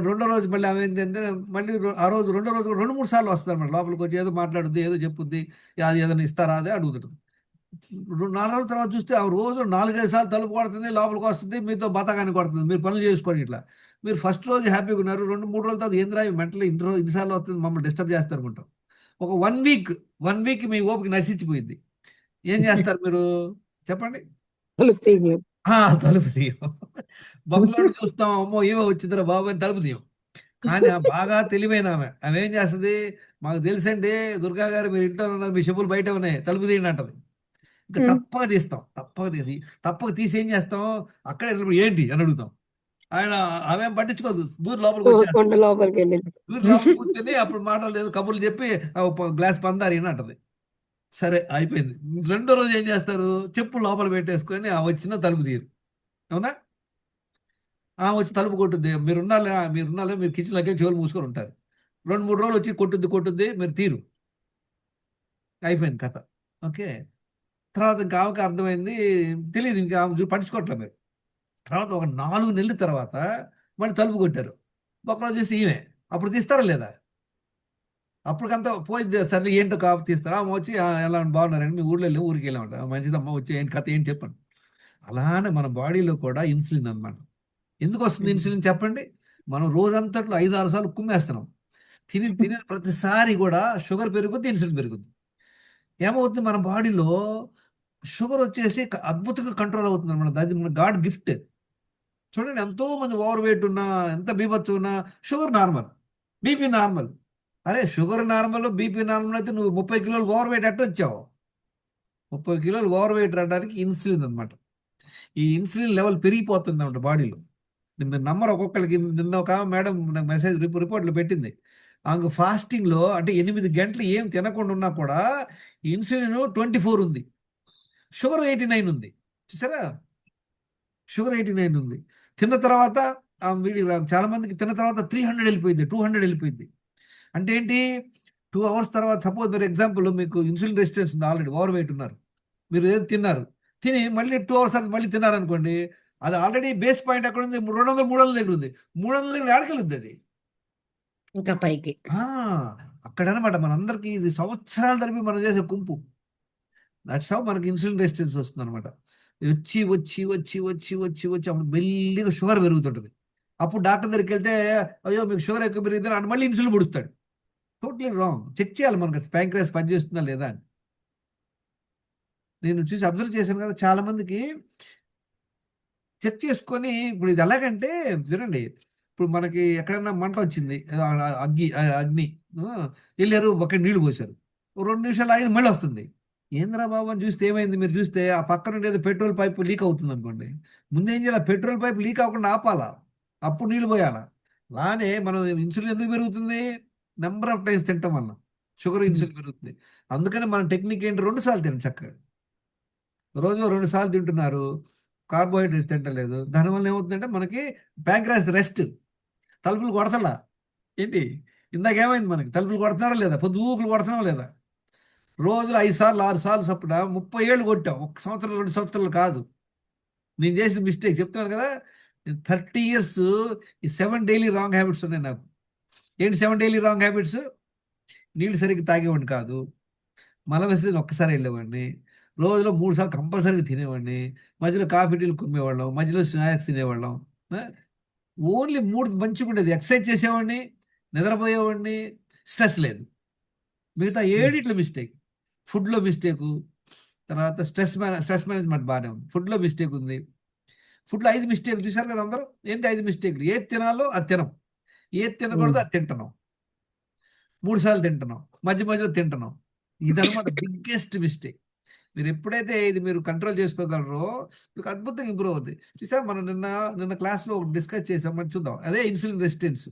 రెండో రోజు మళ్ళీ ఆమె ఏంటంటే మళ్ళీ ఆ రోజు రెండో రోజు 2-3 సార్లు వస్తుంది అన్నమాట. లోపలికి వచ్చి ఏదో మాట్లాడుద్ది, ఏదో చెప్పుద్ది, అది ఏదైనా ఇస్తారా అదే అడుగుతుంది. 4 రోజుల తర్వాత చూస్తే ఆ రోజు 4-5 సార్లు తలుపు కొడుతుంది, లోపలికి వస్తుంది, మీతో బతకాన్ని కొడుతుంది, మీరు పనులు చేసుకోండి. ఇట్లా మీరు ఫస్ట్ రోజు హ్యాపీగా ఉన్నారు, 2-3 రోజుల తర్వాత ఏంద్రా మెంటల్ ఇన్నిసార్లు వస్తుంది, మమ్మల్ని డిస్టర్బ్ చేస్తారు అనుకుంటాం. ఒక 1 వీక్ మీ ఓపిక నశించిపోయింది. ఏం చేస్తారు మీరు చెప్పండి? తలుపు తీయం. బంగ్లోడు చూస్తాం, అమ్మో ఏమో వచ్చిందిరా బాబు అని తలుపు తీయం. కానీ ఆ బాగా తెలివైన ఆమె ఏం చేస్తుంది? మాకు తెలుసండి దుర్గా గారు, మీరు ఇంట్లో ఉన్నారు, మీ చెప్పులు బయట ఉన్నాయి, తలుపు తీయండి అంటది. ఇంకా తప్పక తీస్తాం. తప్పక తీసి ఏం చేస్తాం? అక్కడే ఏంటి అని అడుగుతాం. ఆమె పట్టించుకోదు, దూరం లోపలికి కూర్చొని అప్పుడు మాటలు లేదు, కబుర్లు చెప్పి గ్లాస్ పందారి అని అంటది. సరే అయిపోయింది. రెండో రోజు ఏం చేస్తారు? చెప్పులు లోపల పెట్టేసుకొని ఆ వచ్చిన తలుపు తీరు. అవునా? వచ్చి తలుపు కొట్టుద్ది, మీరున్నారా, మీరు కిచెన్లోకి చెవులు మూసుకొని ఉంటారు. 2-3 రోజులు వచ్చి కొట్టుద్ది, మీరు తీరు. అయిపోయింది కథ. ఓకే. తర్వాత ఇంకా ఆమెకు అర్థమైంది, తెలియదు, ఇంకా ఆమె పట్టించుకోవట్లేదు మీరు. తర్వాత ఒక 4 నెలల తర్వాత మళ్ళీ తలుపు కొట్టారు. ఒకరోజు చూసి ఈమె, అప్పుడు తీస్తారా లేదా? అప్పటికంతా పోయి సరే ఏంటో కాపు తీస్తారా? ఆమె వచ్చి ఎలా బాగున్నారండి, మీ ఊరికి వెళ్ళామంట, మంచిదమ్మ వచ్చి ఏంటి కథ ఏంటి చెప్పండి. అలానే మన బాడీలో కూడా ఇన్సులిన్ అనమాట. ఎందుకు వస్తుంది ఇన్సులిన్ చెప్పండి? మనం రోజంతట్లో 5-6 సార్లు కుమ్మేస్తున్నాం. తిని ప్రతిసారి కూడా షుగర్ పెరుగుద్ది, ఇన్సులిన్ పెరుగుద్ది. ఏమవుతుంది? మన బాడీలో షుగర్ వచ్చేసి అద్భుతంగా కంట్రోల్ అవుతుంది అనమాట. అది మన గాడ్ గిఫ్ట్. చూడండి, ఎంతో మంది ఓవర్ వెయిట్ ఉన్నా, ఎంత బీభత్సం ఉన్నా, షుగర్ నార్మల్, బీపీ నార్మల్. అరే షుగర్ నార్మల్, బీపీ నార్మల్ అయితే నువ్వు 30 కిలోలు ఓవర్ వెయిట్ ఎట్ట వచ్చావు? 30 కిలోలు ఓవర్ వెయిట్ రావడానికి ఇన్సులిన్ అనమాట. ఈ ఇన్సులిన్ లెవెల్ పెరిగిపోతుంది అనమాట బాడీలో. మీరు నమ్మరు, ఒక్కొక్కరికి. నిన్న ఒక మేడం నాకు మెసేజ్ రిపోర్ట్లో పెట్టింది. ఆమె ఫాస్టింగ్లో అంటే 8 గంటలు ఏం తినకుండా ఉన్నా కూడా ఇన్సులిన్ 24 ఉంది, షుగర్ 89 ఉంది. చూసారా? షుగర్ 89 ఉంది. తిన్న తర్వాత చాలా మందికి తిన్న తర్వాత 300 వెళ్ళిపోయింది, 200 వెళ్ళిపోయింది. అంటే ఏంటి? 2 hours తర్వాత సపోజ్ మీరు ఎగ్జాంపుల్, మీకు ఇన్సులిన్ రెసిస్టెన్స్ ఉంది, ఆల్రెడీ ఓవర్ వెయిట్ ఉన్నారు, మీరు ఏదో తిన్నారు, తిని మళ్ళీ 2 hours మళ్ళీ తిన్నారనుకోండి, అది ఆల్రెడీ బేస్ పాయింట్ ఎక్కడ ఉంది? 200-300 దగ్గర ఉంది. 300 దగ్గర ఏడకెళ్ళుద్ది అది ఇంకా పైకి. అక్కడ అనమాట. మనందరికీ ఇది సంవత్సరాల తరబడి మనం చేసే కుంపు. దట్స్ హౌ మనకి ఇన్సులిన్ రెసిస్టెన్స్ వస్తుంది అనమాట. వచ్చి అప్పుడు మెల్లిగా షుగర్ పెరుగుతుంటుంది. అప్పుడు డాక్టర్ దగ్గరికి వెళ్తే, అయ్యో మీకు షుగర్ ఎక్కువ పెరిగింది అని మళ్ళీ ఇన్సులిన్ పొడుస్తాడు. Totally wrong. చెక్ చేయాలి మనకి ప్యాంక్రియాస్ పనిచేస్తుందా లేదా అని. నేను చూసి అబ్జర్వ్ చేశాను కదా, చాలా మందికి చెక్ చేసుకొని. ఇప్పుడు ఇది ఎలాగంటే చూడండి, ఇప్పుడు మనకి ఎక్కడైనా మంట వచ్చింది, అగ్ని వెళ్ళారు, ఒక నీళ్లు పోసారు, 2 నిమిషాలు ఆగి మళ్ళీ వస్తుంది. ఏంద్రా బాబు అని చూస్తే ఏమైంది, మీరు చూస్తే ఆ పక్కన ఉండేది పెట్రోల్ పైప్ లీక్ అవుతుంది అనుకోండి, ముందేం చేయాలి, పెట్రోల్ పైప్ లీక్ అవ్వకుండా ఆపాలా, అప్పుడు నీళ్ళు పోయాలా. అలానే మనం ఇన్సులిన్ ఎందుకు పెరుగుతుంది, నెంబర్ ఆఫ్ టైమ్స్ తింటాం వల్ల షుగర్ ఇన్సులిన్ పెరుగుతుంది. అందుకని మన టెక్నిక్ ఏంటి, 2 సార్లు తినండి చక్కగా. రోజులో 2 సార్లు తింటున్నారు, కార్బోహైడ్రేట్స్ తింటలేదు, దానివల్ల ఏమవుతుందంటే మనకి ప్యాంక్రాస్ రెస్ట్, తలుపులు కొడతలా ఏంటి, ఇందాక ఏమైంది, మనకి తలుపులు కొడుతున్నారా లేదా, పొద్దు ఊపులు కొడుతున్నావా లేదా, రోజులు 5 సార్లు 6 సార్లు చప్పున 30 ఏళ్ళు కొట్టాం, 1 సంవత్సరం 2 సంవత్సరాలు కాదు. నేను చేసిన మిస్టేక్ చెప్తున్నాను కదా, 30 ఇయర్స్ ఈ 7 డైలీ రాంగ్ హ్యాబిట్స్ ఉన్నాయి నాకు. ఏంటి 7 డైలీ రాంగ్ హ్యాబిట్స్, నీళ్ళు సరిగ్గా తాగేవాడిని కాదు, మల విసర్జన ఒక్కసారి వెళ్ళేవాడిని, రోజులో 3 సార్లు కంపల్సరీగా తినేవాడిని, మధ్యలో కాఫీ టీలు కుమ్మేవాళ్ళం, మధ్యలో స్నాక్స్ తినేవాళ్ళం. ఓన్లీ 3 మంచిగా ఉండేది, ఎక్సర్సైజ్ చేసేవాడిని, నిద్రపోయేవాడిని, స్ట్రెస్ లేదు. మిగతా 7 మిస్టేక్, ఫుడ్లో మిస్టేకు, తర్వాత స్ట్రెస్ మేనేజ్మెంట్ బాగానే ఉంది, ఫుడ్లో మిస్టేక్ ఉంది. ఫుడ్లో 5 మిస్టేక్ చూసారు కదా అందరూ, ఏంటి 5 మిస్టేక్లు, ఏది తినాలో అది తినం, ఏది తినకూడదు అది తింటున్నాం, 3 సార్లు తింటున్నాం, మధ్య మధ్యలో తింటున్నాం. ఇదనమాట బిగ్గెస్ట్ మిస్టేక్. మీరు ఎప్పుడైతే ఇది మీరు కంట్రోల్ చేసుకోగలరో మీకు అద్భుతంగా ఇంప్రూవ్ అవుతుంది. చూసారు, మనం నిన్న క్లాస్లో డిస్కస్ చేసాం, మనం చూద్దాం, అదే ఇన్సులిన్ రెసిస్టెన్స్.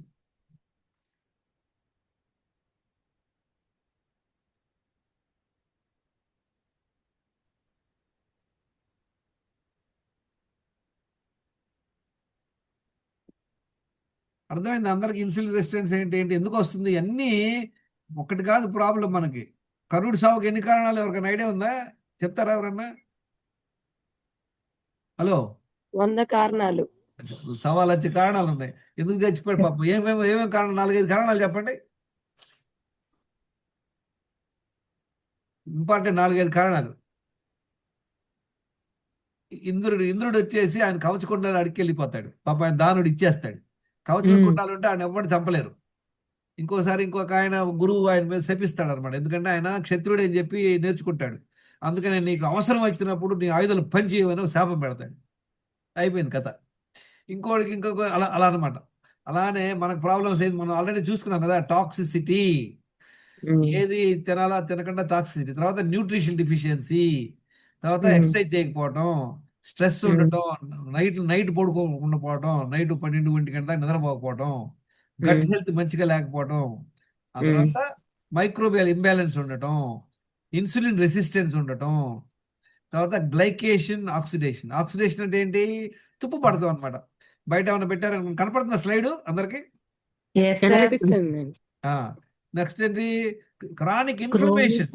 అర్థమైంది అందరికి, ఇన్సులిన్ రెసిస్టెన్స్ ఏంటి ఏంటి ఎందుకు వస్తుంది, అన్నీ ఒకటి కాదు ప్రాబ్లం మనకి. కరుడు సావుకి ఎన్ని కారణాలు ఎవరికైనా ఐడియా ఉందా, చెప్తారా ఎవరన్నా, హలో. 100 కారణాలు. సవాలు వచ్చే కారణాలు ఉన్నాయి, ఎందుకు చచ్చిపోయాడు పాపం, ఏమేమి కారణాలు, 4-5 కారణాలు చెప్పండి, ఇంపార్టెంట్ 4-5 కారణాలు. ఇంద్రుడు వచ్చేసి ఆయన కవచకుండాలు అడిగి వెళ్ళిపోతాడు, పాప ఆయన దానుడు ఇచ్చేస్తాడు, కవచం కుండాలు ఉంటే ఆయన ఎవ్వరు చంపలేరు. ఇంకోసారి ఇంకొక ఆయన గురువు ఆయన మీద శపిస్తాడు అనమాట, ఎందుకంటే ఆయన క్షత్రుడు అని చెప్పి నేర్చుకుంటాడు, అందుకని నీకు అవసరం వచ్చినప్పుడు నీ ఆయుధాలు పని చేయమని ఒక శాపం పెడతాడు, అయిపోయింది కథ. ఇంకొక అలా అలా అనమాట. అలానే మనకు ప్రాబ్లమ్స్ ఏంది, మనం ఆల్రెడీ చూసుకున్నాం కదా, టాక్సిసిటీ, ఏది తినాలా తినకుండా టాక్సిసిటీ, తర్వాత న్యూట్రిషన్ డిఫిషియన్సీ, తర్వాత ఎక్సర్సైజ్ చేయకపోవటం, స్ట్రెస్ ఉండటం, నైట్ పడుకోకుండా పోవటం, నైట్ 12 గంటల దాకా నిద్రపోకపోవటం, గట్ హెల్త్ మంచిగా లేకపోవటం, ఆ తర్వాత మైక్రోబియల్ ఇంబ్యాలెన్స్ ఉండటం, ఇన్సులిన్ రెసిస్టెన్స్ ఉండటం, తర్వాత గ్లైకేషన్ ఆక్సిడేషన్. ఆక్సిడేషన్ అంటే ఏంటి, తుప్పు పడతాం అనమాట. బయట ఏమైనా పెట్టారని కనపడుతున్న స్లైడ్ అందరికి, కనిపిస్తుందండి. నెక్స్ట్ ఏంటి, క్రానిక్ ఇన్ఫ్లమేషన్.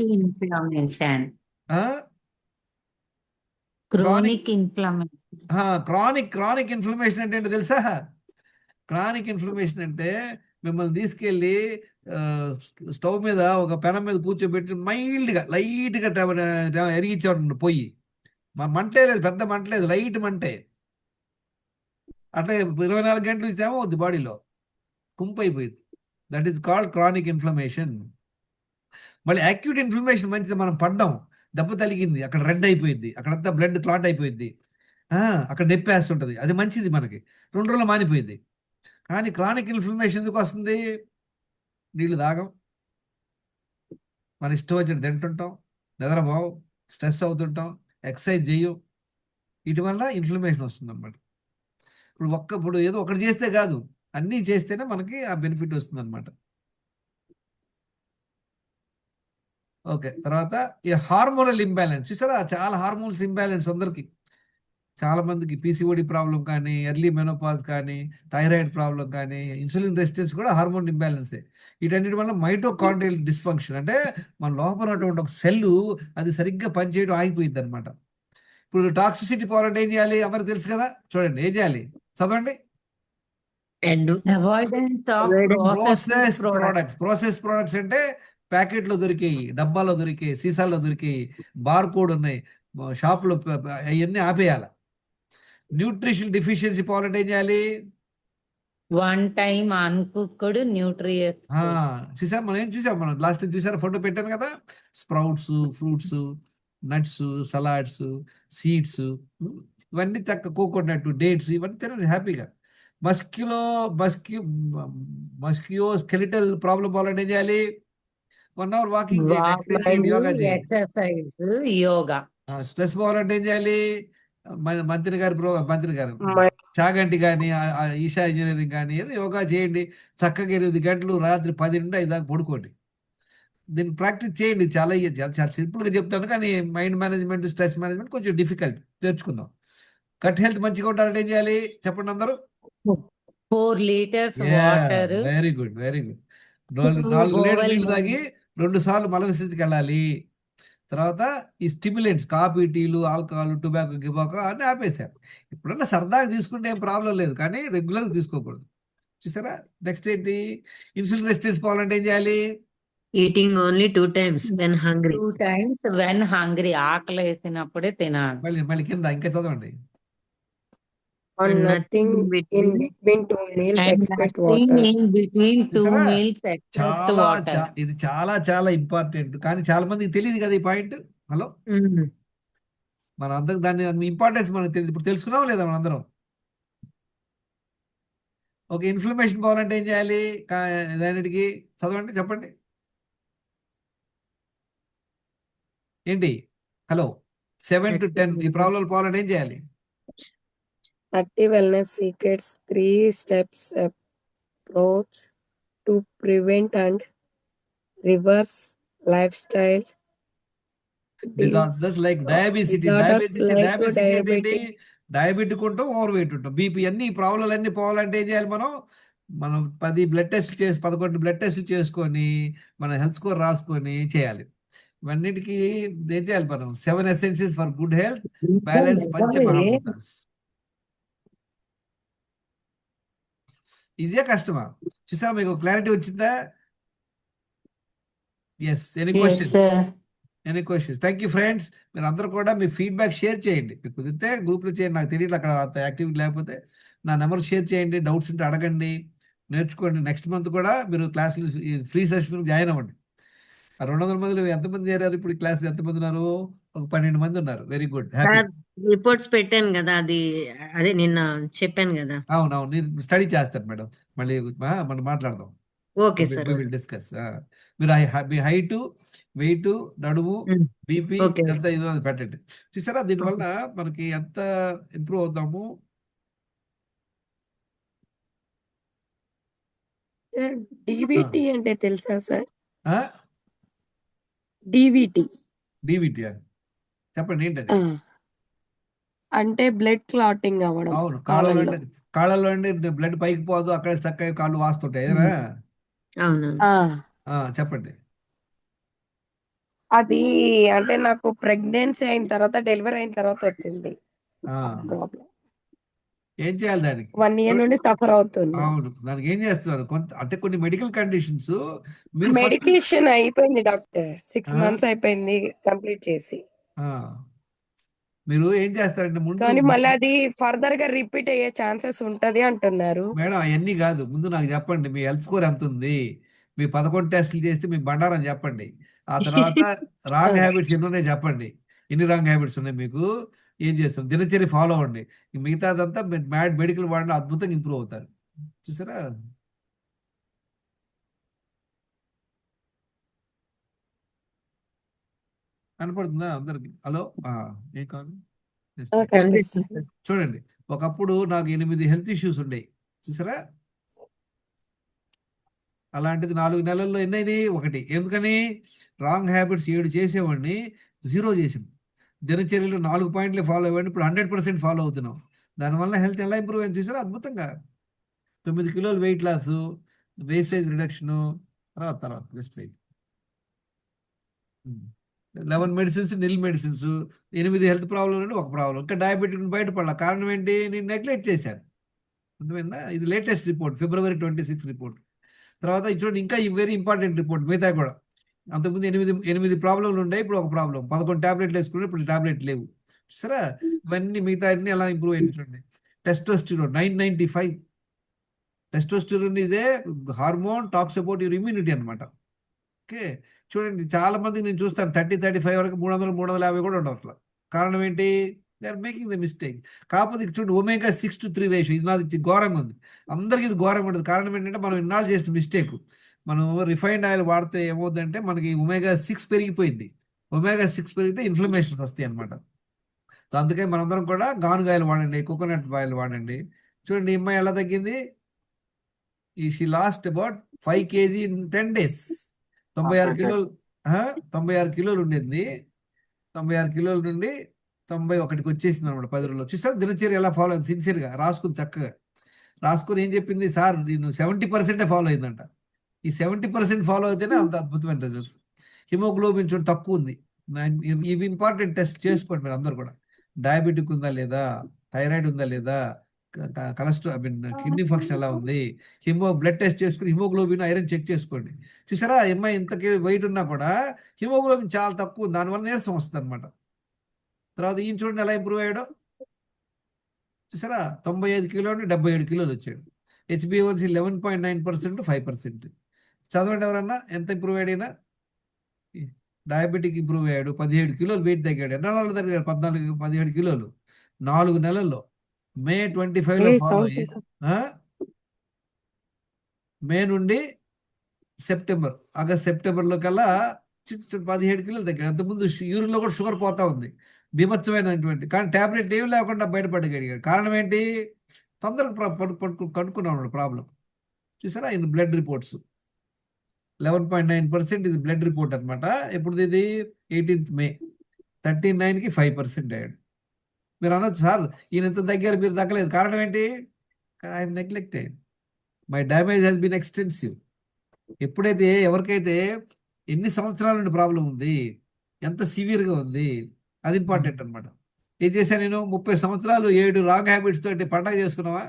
క్రానిక్ ఇన్ఫ్లమేషన్ అంటే ఏంటో తెలుసా, క్రానిక్ ఇన్ఫ్లమేషన్ అంటే మిమ్మల్ని తీసుకెళ్ళి స్టవ్ మీద ఒక పెనం మీద కూర్చోబెట్టి మైల్డ్గా లైట్గా ఎరిగించేవాడు పొయ్యి, మంటే లేదు, పెద్ద మంట లేదు, లైట్ మంటే, అట్లా 24 గంటలు ఇచ్చామో వద్దు, బాడీలో కుంపు అయిపోయింది. That is called chronic inflammation. మళ్ళీ యాక్యూట్ ఇన్ఫ్లమేషన్ మంచిది, మనం పడ్డాం, దెబ్బ తలిగింది, అక్కడ రెడ్ అయిపోయింది, అక్కడంతా బ్లడ్ క్లాట్ అయిపోయింది, అక్కడ నొప్పి వేస్తుంటుంది, అది మంచిది మనకి, 2 రోజులు మానిపోయింది. కానీ క్రానిక్ ఇన్ఫ్లమేషన్ ఎందుకు వస్తుంది, నీళ్ళు తాగం, మన ఇష్టం వచ్చిన తింటుంటాం, నిద్రపోవు, స్ట్రెస్ అవుతుంటాం, ఎక్సర్సైజ్ చెయ్యం, వీటి వల్ల ఇన్ఫ్లమేషన్ వస్తుంది అనమాట. ఇప్పుడు ఏదో ఒకటి చేస్తే కాదు, అన్నీ చేస్తేనే మనకి ఆ బెనిఫిట్ వస్తుంది అనమాట. ఓకే, తర్వాత ఈ హార్మోనల్ ఇంబ్యాలెన్స్ చూసారా, చాలా హార్మోన్స్ ఇంబ్యాలెన్స్ అందరికి, చాలా మందికి పీసీఓడి ప్రాబ్లం కానీ, ఎర్లీ మెనోపాజ్ కానీ, థైరాయిడ్ ప్రాబ్లం కానీ, ఇన్సులిన్ రెసిస్టెన్స్ కూడా హార్మోన్ ఇంబ్యాలెన్సే. వీటన్నిటి వల్ల మైటోకాండ్రియల్ డిస్ఫంక్షన్, అంటే మన లోపల ఉన్నటువంటి ఒక సెల్లు అది సరిగ్గా పనిచేయడం ఆగిపోయింది అనమాట. ఇప్పుడు టాక్సిసిటీ పోవాలంటే ఏం చేయాలి, అందరికి తెలుసు కదా, చూడండి ఏం చేయాలి, చదవండి. ప్రాసెస్ ప్రొడక్ట్స్ అంటే ప్యాకెట్లో దొరికాయి, డబ్బాలో దొరికాయి, సీసాల్లో దొరికాయి, బార్ కోడ్ ఉన్నాయి, షాప్లో అవన్నీ ఆపేయాలి. న్యూట్రిషన్ డెఫిషియన్సీ పోవాలంటే ఏం చేయాలి, వన్ టైం అన్కుక్డ్ న్యూట్రియన్స్. చూసాం, మనం ఏం చూసాం, మనం లాస్ట్ టైం చూసారా, ఫోటో పెట్టాను కదా, sprouts, fruits, nuts, salads, seeds, ఇవన్నీ చక్క, కోకోనట్, డేట్స్, ఇవన్నీ తినండి హ్యాపీగా. మస్క్యో స్కెలిటల్ ప్రాబ్లం పోవాలంటే ఏం చేయాలి, 1 అవర్ వాకింగ్ చేయండి, ఎక్సర్సైజ్ చేయండి, వాకింగ్, యోగా చేయండి. ఎక్సర్సైజ్, యోగా. స్ట్రెస్ పోవాలంటే ఏం చేయాలి? మంత్రి గారు మంత్రి గారు మై- చాగంటి కానీ ఈషా ఇంజనీరింగ్ కానీ ఏదో యోగా చేయండి. చక్కగా 8 గంటలు రాత్రి 10 నుండి 5 దాకా పడుకోండి. దీన్ని ప్రాక్టీస్ చేయండి. చాలా చాలా సింపుల్గా చెప్తాను, కానీ మైండ్ మేనేజ్మెంట్, స్ట్రెస్ మేనేజ్మెంట్ కొంచెం డిఫికల్ట్. నేర్చుకుందాం. కట్ హెల్త్ మంచిగా ఉండాలంటే ఏం చేయాలి చెప్పండి అందరూ? 4 liters water, very good, very good. 2 4 litre bowel నీళ్ళు తాగి 2 సార్లు మల విసర్జనకి వెళ్ళాలి. తర్వాత ఈ స్టిమ్యులెంట్స్, కాఫీ, టీలు, ఆల్కహాల్, టొబాకో, గిబాకో అన్నీ ఆపేశారు. ఇప్పుడన్నా సరదాగా తీసుకుంటే ఏం ప్రాబ్లం లేదు, కానీ రెగ్యులర్గా తీసుకోకూడదు. చూసారా? నెక్స్ట్ ఏంటి? ఇన్సులిన్ రెసిస్టెన్స్ పోవాలంటే ఏం చేయాలి? Eating only 2 times when hungry. 2 times when hungry. ఆకలి వేసినప్పుడే తినాలి. మళ్ళీ మళ్ళీ కింద ఇంకా చదవండి. on And nothing nothing in between. between 2 meals And except nothing water. in between 2 చూసారా? meals except చాలా water. ఇది చాలా చాలా ఇంపార్టెంట్, కానీ చాలా మందికి తెలియదు కదా ఈ పాయింట్. Hello, Mm. మన అందరికి దాని ఇంపార్టెన్స్ మనకు తెలియదు. ఇప్పుడు తెలుసుకున్నాం లేదా మన అందరం? ఓకే, ఇన్ఫ్లమేషన్ పోవాలంటే ఏం చేయాలి? దానికి చదవండి, చెప్పండి ఏంటి. హలో, 7 to 10 ఈ ప్రాబ్లం పోవాలంటే ఏం చేయాలి? 30 wellness secrets, 3 steps approach to prevent and reverse lifestyle disorders like diabesity. disorders like diabesity ఏంటి? diabetes. డయాబెటిక్ ఉంటాం, ఓవర్ వెయిట్ ఉంటాం, బీపీ, అన్ని ఈ ప్రాబ్లం అన్ని పోవాలంటే ఏం చేయాలి? మనం 10 బ్లడ్ టెస్ట్ చేసి 11 బ్లడ్ టెస్ట్ చేసుకొని మన హెల్త్ స్కోర్ రాసుకొని చేయాలి. ఇవన్నిటికీ ఏం చేయాలి? మనం 7 essentials for good health, balance, పంచమహాభూతాస్. ఇదే కష్టమా? చూసా, మీకు క్లారిటీ వచ్చిందా? Yes. Any Yes, question? sir. Any questions? Thank you friends. మీరు అందరూ కూడా మీ ఫీడ్బ్యాక్ షేర్ చేయండి. మీకు కుదిరితే గ్రూప్లో చేయండి. నాకు తెలియదు అక్కడ అంత యాక్టివిటీ లేకపోతే నా నెంబర్ షేర్ చేయండి. డౌట్స్ ఉంటే అడగండి, నేర్చుకోండి. నెక్స్ట్ మంత్ కూడా మీరు క్లాసులు ఫ్రీ సెషన్ జాయిన్ అవ్వండి. ఆ 200 మందిలో ఎంతమంది చేరారు? ఇప్పుడు ఈ క్లాసులు ఎంతమంది ఉన్నారు? ఒక 12 మంది ఉన్నారు. Very good, happy. రిపోర్ట్స్ పెట్టాను కదా, అదే నిన్న చెప్పాను కదా. అవునవును, నేను స్టడీ చేస్తాను మేడం. మళ్ళీ మనం మాట్లాడదాం. Okay sir. Will discuss. మీరు మీ హైట్, వెయిట్, నడుము, బీపీ Okay. ఎంత ఇదో అది పెట్టండి. చూసారా, దీనివల్ల మనకి ఎంత ఇంప్రూవ్ అవుతాము. సార్ డివిటి అంటే తెలుసా సార్? ఆ? డివిటి డీబీటీ చెప్పండి ఏంటది? అంటే బ్లడ్ క్లాటింగ్ అవ్వడం అవును, కాళ్ళలో. కాళ్ళలో బ్లడ్ పైకి పోదు, అక్కడే స్టక్ అయ్యి కాళ్ళు వాస్తుంటాయి. ఏదైనా అవును. చెప్పండి. అది అంటే నాకు ప్రెగ్నెన్సీ అయిన తర్వాత, డెలివరీ అయిన తర్వాత వచ్చింది ప్రాబ్లం. ఏం చేయాలి దానికి? 1 year నుండి సఫర్ అవుతుంది. అవును, దానికి ఏం చేస్తున్నారు? అంటే కొన్ని మెడికల్ కండిషన్స్ మీరు ఫస్ట్ మెడికేషన్ అయిపోయింది డాక్టర్. 6 months అయిపోయింది కంప్లీట్ చేసి. మీరు ఏం చేస్తారంటే ముందు కానీ మళ్ళీ అది ఫర్దర్ గా రిపీట్ అయ్యే ఛాన్సెస్ ఉంటది అంటున్నారు. మేడం అవన్నీ కాదు, ముందు నాకు చెప్పండి మీ హెల్త్ స్కోర్ ఎంత ఉంది. మీ 11 టెస్టులు చేస్తే మీ బండారం చెప్పండి. ఆ తర్వాత రాంగ్ హ్యాబిట్స్ ఎన్ని ఉన్నాయి చెప్పండి. ఎన్ని రాంగ్ హ్యాబిట్స్ ఉన్నాయి మీకు, ఏం చేస్తాం, దినచర్య ఫాలో అవ్వండి. మిగతాదంతా మెడికల్ వాడిన అద్భుతంగా ఇంప్రూవ్ అవుతారు. చూసారా? కనపడుతుందా అందరికి? హలో, ఏం కాదు. కనిపిస్తుంది. చూడండి, ఒకప్పుడు నాకు 8 హెల్త్ ఇష్యూస్ ఉండేవి. చూసారా? అలాంటిది 4 నెలల్లో ఎన్నైనాయి? 1. ఎందుకని? రాంగ్ హ్యాబిట్స్ 7 చేసేవాడిని, 0 చేసాం. దినచర్యలు 4 పాయింట్లే ఫాలో అయ్యేవాడిని, ఇప్పుడు 100% ఫాలో అవుతున్నాం. దానివల్ల హెల్త్ ఎలా ఇంప్రూవ్ అయింది చూసారా? అద్భుతంగా 9 కిలోలు వెయిట్ లాస్, వేస్టేజ్ రిడక్షను, తర్వాత జస్ట్ వెయిట్ 11 మెడిసిన్స్, నిల్ మెడిసిన్స్, 8 హెల్త్ ప్రాబ్లం నుండి 1 ప్రాబ్లం. ఇంకా డయాబెటిక్ బయటపడాల. కారణం ఏంటి? నేను నెగ్లెక్ట్ చేశాను. అర్థమైందా? ఇది లేటెస్ట్ రిపోర్ట్, February 26 రిపోర్ట్. తర్వాత చూడండి, ఇంకా వెరీ ఇంపార్టెంట్ రిపోర్ట్. మిగతా కూడా అంతకుముందు 8 ప్రాబ్లంలు ఉండే, ఇప్పుడు 1 ప్రాబ్లం. 11 టాబ్లెట్లు వేసుకుని ఇప్పుడు టాబ్లెట్ లేవు. సరే, ఇవన్నీ మిగతా అన్ని ఎలా ఇంప్రూవ్ అయింది చూడండి. టెస్టోస్టిరోన్ 995. టెస్టోస్టిరోన్ ఇదే hormone, talks about your immunity అనమాట. ఓకే, చూడండి, చాలా మందికి నేను చూస్తాను 30-35 వరకు 300-350 కూడా ఉండవు అట్లా. కారణం ఏంటి? They are making the mistake. కాకపోతే చూడండి, ఒమేగా 6:3 రేషియో, ఇది నాది ఘోరంగా ఉంది. అందరికీ ఇది ఘోరంగా ఉంటుంది. కారణం ఏంటంటే మనం ఇన్నాళ్ళు చేసిన మిస్టేక్. మనం రిఫైన్డ్ ఆయిల్ వాడితే ఏమవుతుందంటే మనకి ఒమేగా 6 పెరిగిపోయింది. ఒమేగా 6 పెరిగితే ఇన్ఫ్లమేషన్స్ వస్తాయి అనమాట. సో అందుకే మనందరం కూడా గానుగాయలు వాడండి, కోకోనట్ ఆయిల్ వాడండి. చూడండి ఈ అమ్మాయి ఎలా తగ్గింది. She lost about 5 kg in 10 days. 96 కిలోలు 96 కిలోలు ఉండేది. 96 కిలోల నుండి 91కి వచ్చేసింది అనమాట 10 రోజుల్లో. చూస్తారు దినచర్య ఎలా ఫాలో అయింది, సిన్సియర్గా రాసుకుని చక్కగా రాసుకుని ఏం చెప్పింది, సార్ నేను 70% ఫాలో అయిందంట. ఈ 70% ఫాలో అయితేనే అంత అద్భుతమైన రిజల్ట్స్. హిమోగ్లోబిన్ చూడండి తక్కువ ఉంది. ఇవి ఇంపార్టెంట్ టెస్ట్ చేసుకోండి మీరు అందరు కూడా. డయాబెటిక్ ఉందా లేదా, థైరాయిడ్ ఉందా లేదా, కొలెస్ట్రాల్ కిడ్నీ ఫంక్షన్ ఎలా ఉంది, బ్లడ్ టెస్ట్ చేసుకుని హిమోగ్లోబిన్, ఐరన్ చెక్ చేసుకోండి. చూసారా అమ్మాయి ఇంతకి వెయిట్ ఉన్నా కూడా హిమోగ్లోబిన్ చాలా తక్కువ ఉంది, దానివల్ల నీరసం వస్తుంది అనమాట. తర్వాత ఈయన చూడండి ఎలా ఇంప్రూవ్ అయ్యాడో. చూసారా 95 కిలో నుండి 77 కిలోలు వచ్చాడు. HbA1c 11.9%, 5%. చదవండి ఎవరన్నా ఎంత ఇంప్రూవ్ అయ్యాడైనా. డయాబెటిక్ ఇంప్రూవ్ అయ్యాడు, 17 కిలోలు వెయిట్ తగ్గాడు. ఎన్నో నెలలు తగ్గాడు, 17 కిలోలు 4 నెలల్లో. మే 25లో ఫాలో అయ్యి మే నుండి ఆగస్ట్ సెప్టెంబర్లో కల్లా 17 కిలోలు తగ్గాడు. అంతకుముందు యూరిన్లో కూడా షుగర్ పోతా ఉంది, బీభత్సమైనటువంటి. కానీ ట్యాబ్లెట్ ఏమి లేకుండా బయటపడగలిగాడు. కారణం ఏంటి, తొందరగా కనుక్కున్నాడు ప్రాబ్లం. చూసారా ఇన్ బ్లడ్ రిపోర్ట్స్ 11.9% ఇది బ్లడ్ రిపోర్ట్ అనమాట. ఇప్పుడు ఇది 18th మే 39కి 5% అయ్యాడు. మీరు అనొచ్చు సార్ ఈయన ఎంత తగ్గారు మీరు తగ్గలేదు, కారణం ఏంటి, I'm neglected, my damage has been extensive. ఎప్పుడైతే ఎవరికైతే ఎన్ని సంవత్సరాల నుండి ప్రాబ్లం ఉంది, ఎంత సివియర్గా ఉంది, అది ఇంపార్టెంట్ అనమాట. ఏం చేశాను నేను 30 సంవత్సరాలు 7 రాంగ్ హ్యాబిట్స్ తోటి పండగ చేసుకున్నావా,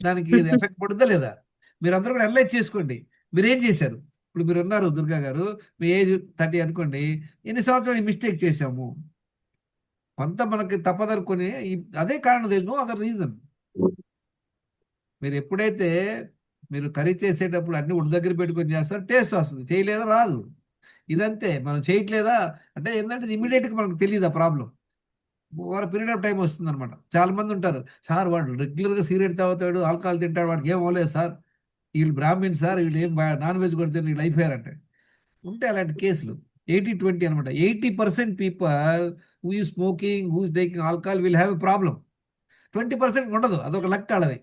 దానికి ఎఫెక్ట్ పడుతుందా లేదా? మీరు అందరూ కూడా అనలైజ్ చేసుకోండి. మీరు ఏం చేశారు. ఇప్పుడు మీరు ఉన్నారు దుర్గా గారు, మీ ఏజ్ 30 అనుకోండి, ఎన్ని సంవత్సరాలు మిస్టేక్ చేశాము, కొంత మనకి తప్పదనుకొని అదే కారణం, దేర్ నో అదర్ రీజన్. మీరు ఎప్పుడైతే మీరు కర్రీ చేసేటప్పుడు అన్ని ఉడి దగ్గర పెట్టుకొని చేస్తారు, టేస్ట్ వస్తుంది, చేయలేదా రాదు. ఇదంతే, మనం చేయట్లేదా అంటే ఏంటంటే ఇమీడియట్గా మనకు తెలియదు ఆ problem. Over period of time వస్తుంది అనమాట. చాలా మంది ఉంటారు, సార్ వాడు రెగ్యులర్గా సిగరెట్ తాగుతాడు, ఆల్కహాల్ తింటాడు, వాడికి ఏం అవ్వలేదు సార్, వీళ్ళు బ్రాహ్మిన్స్ సార్, వీళ్ళు ఏం నాన్ వెజ్ కొడితే వీళ్ళు అయిపోయారంటే. ఉంటే అలాంటి కేసులు 80-20 అనమాట. 80% people who is smoking, who is taking alcohol will have a problem. 20% ఉండదు, అదొక లక్ ఆడది.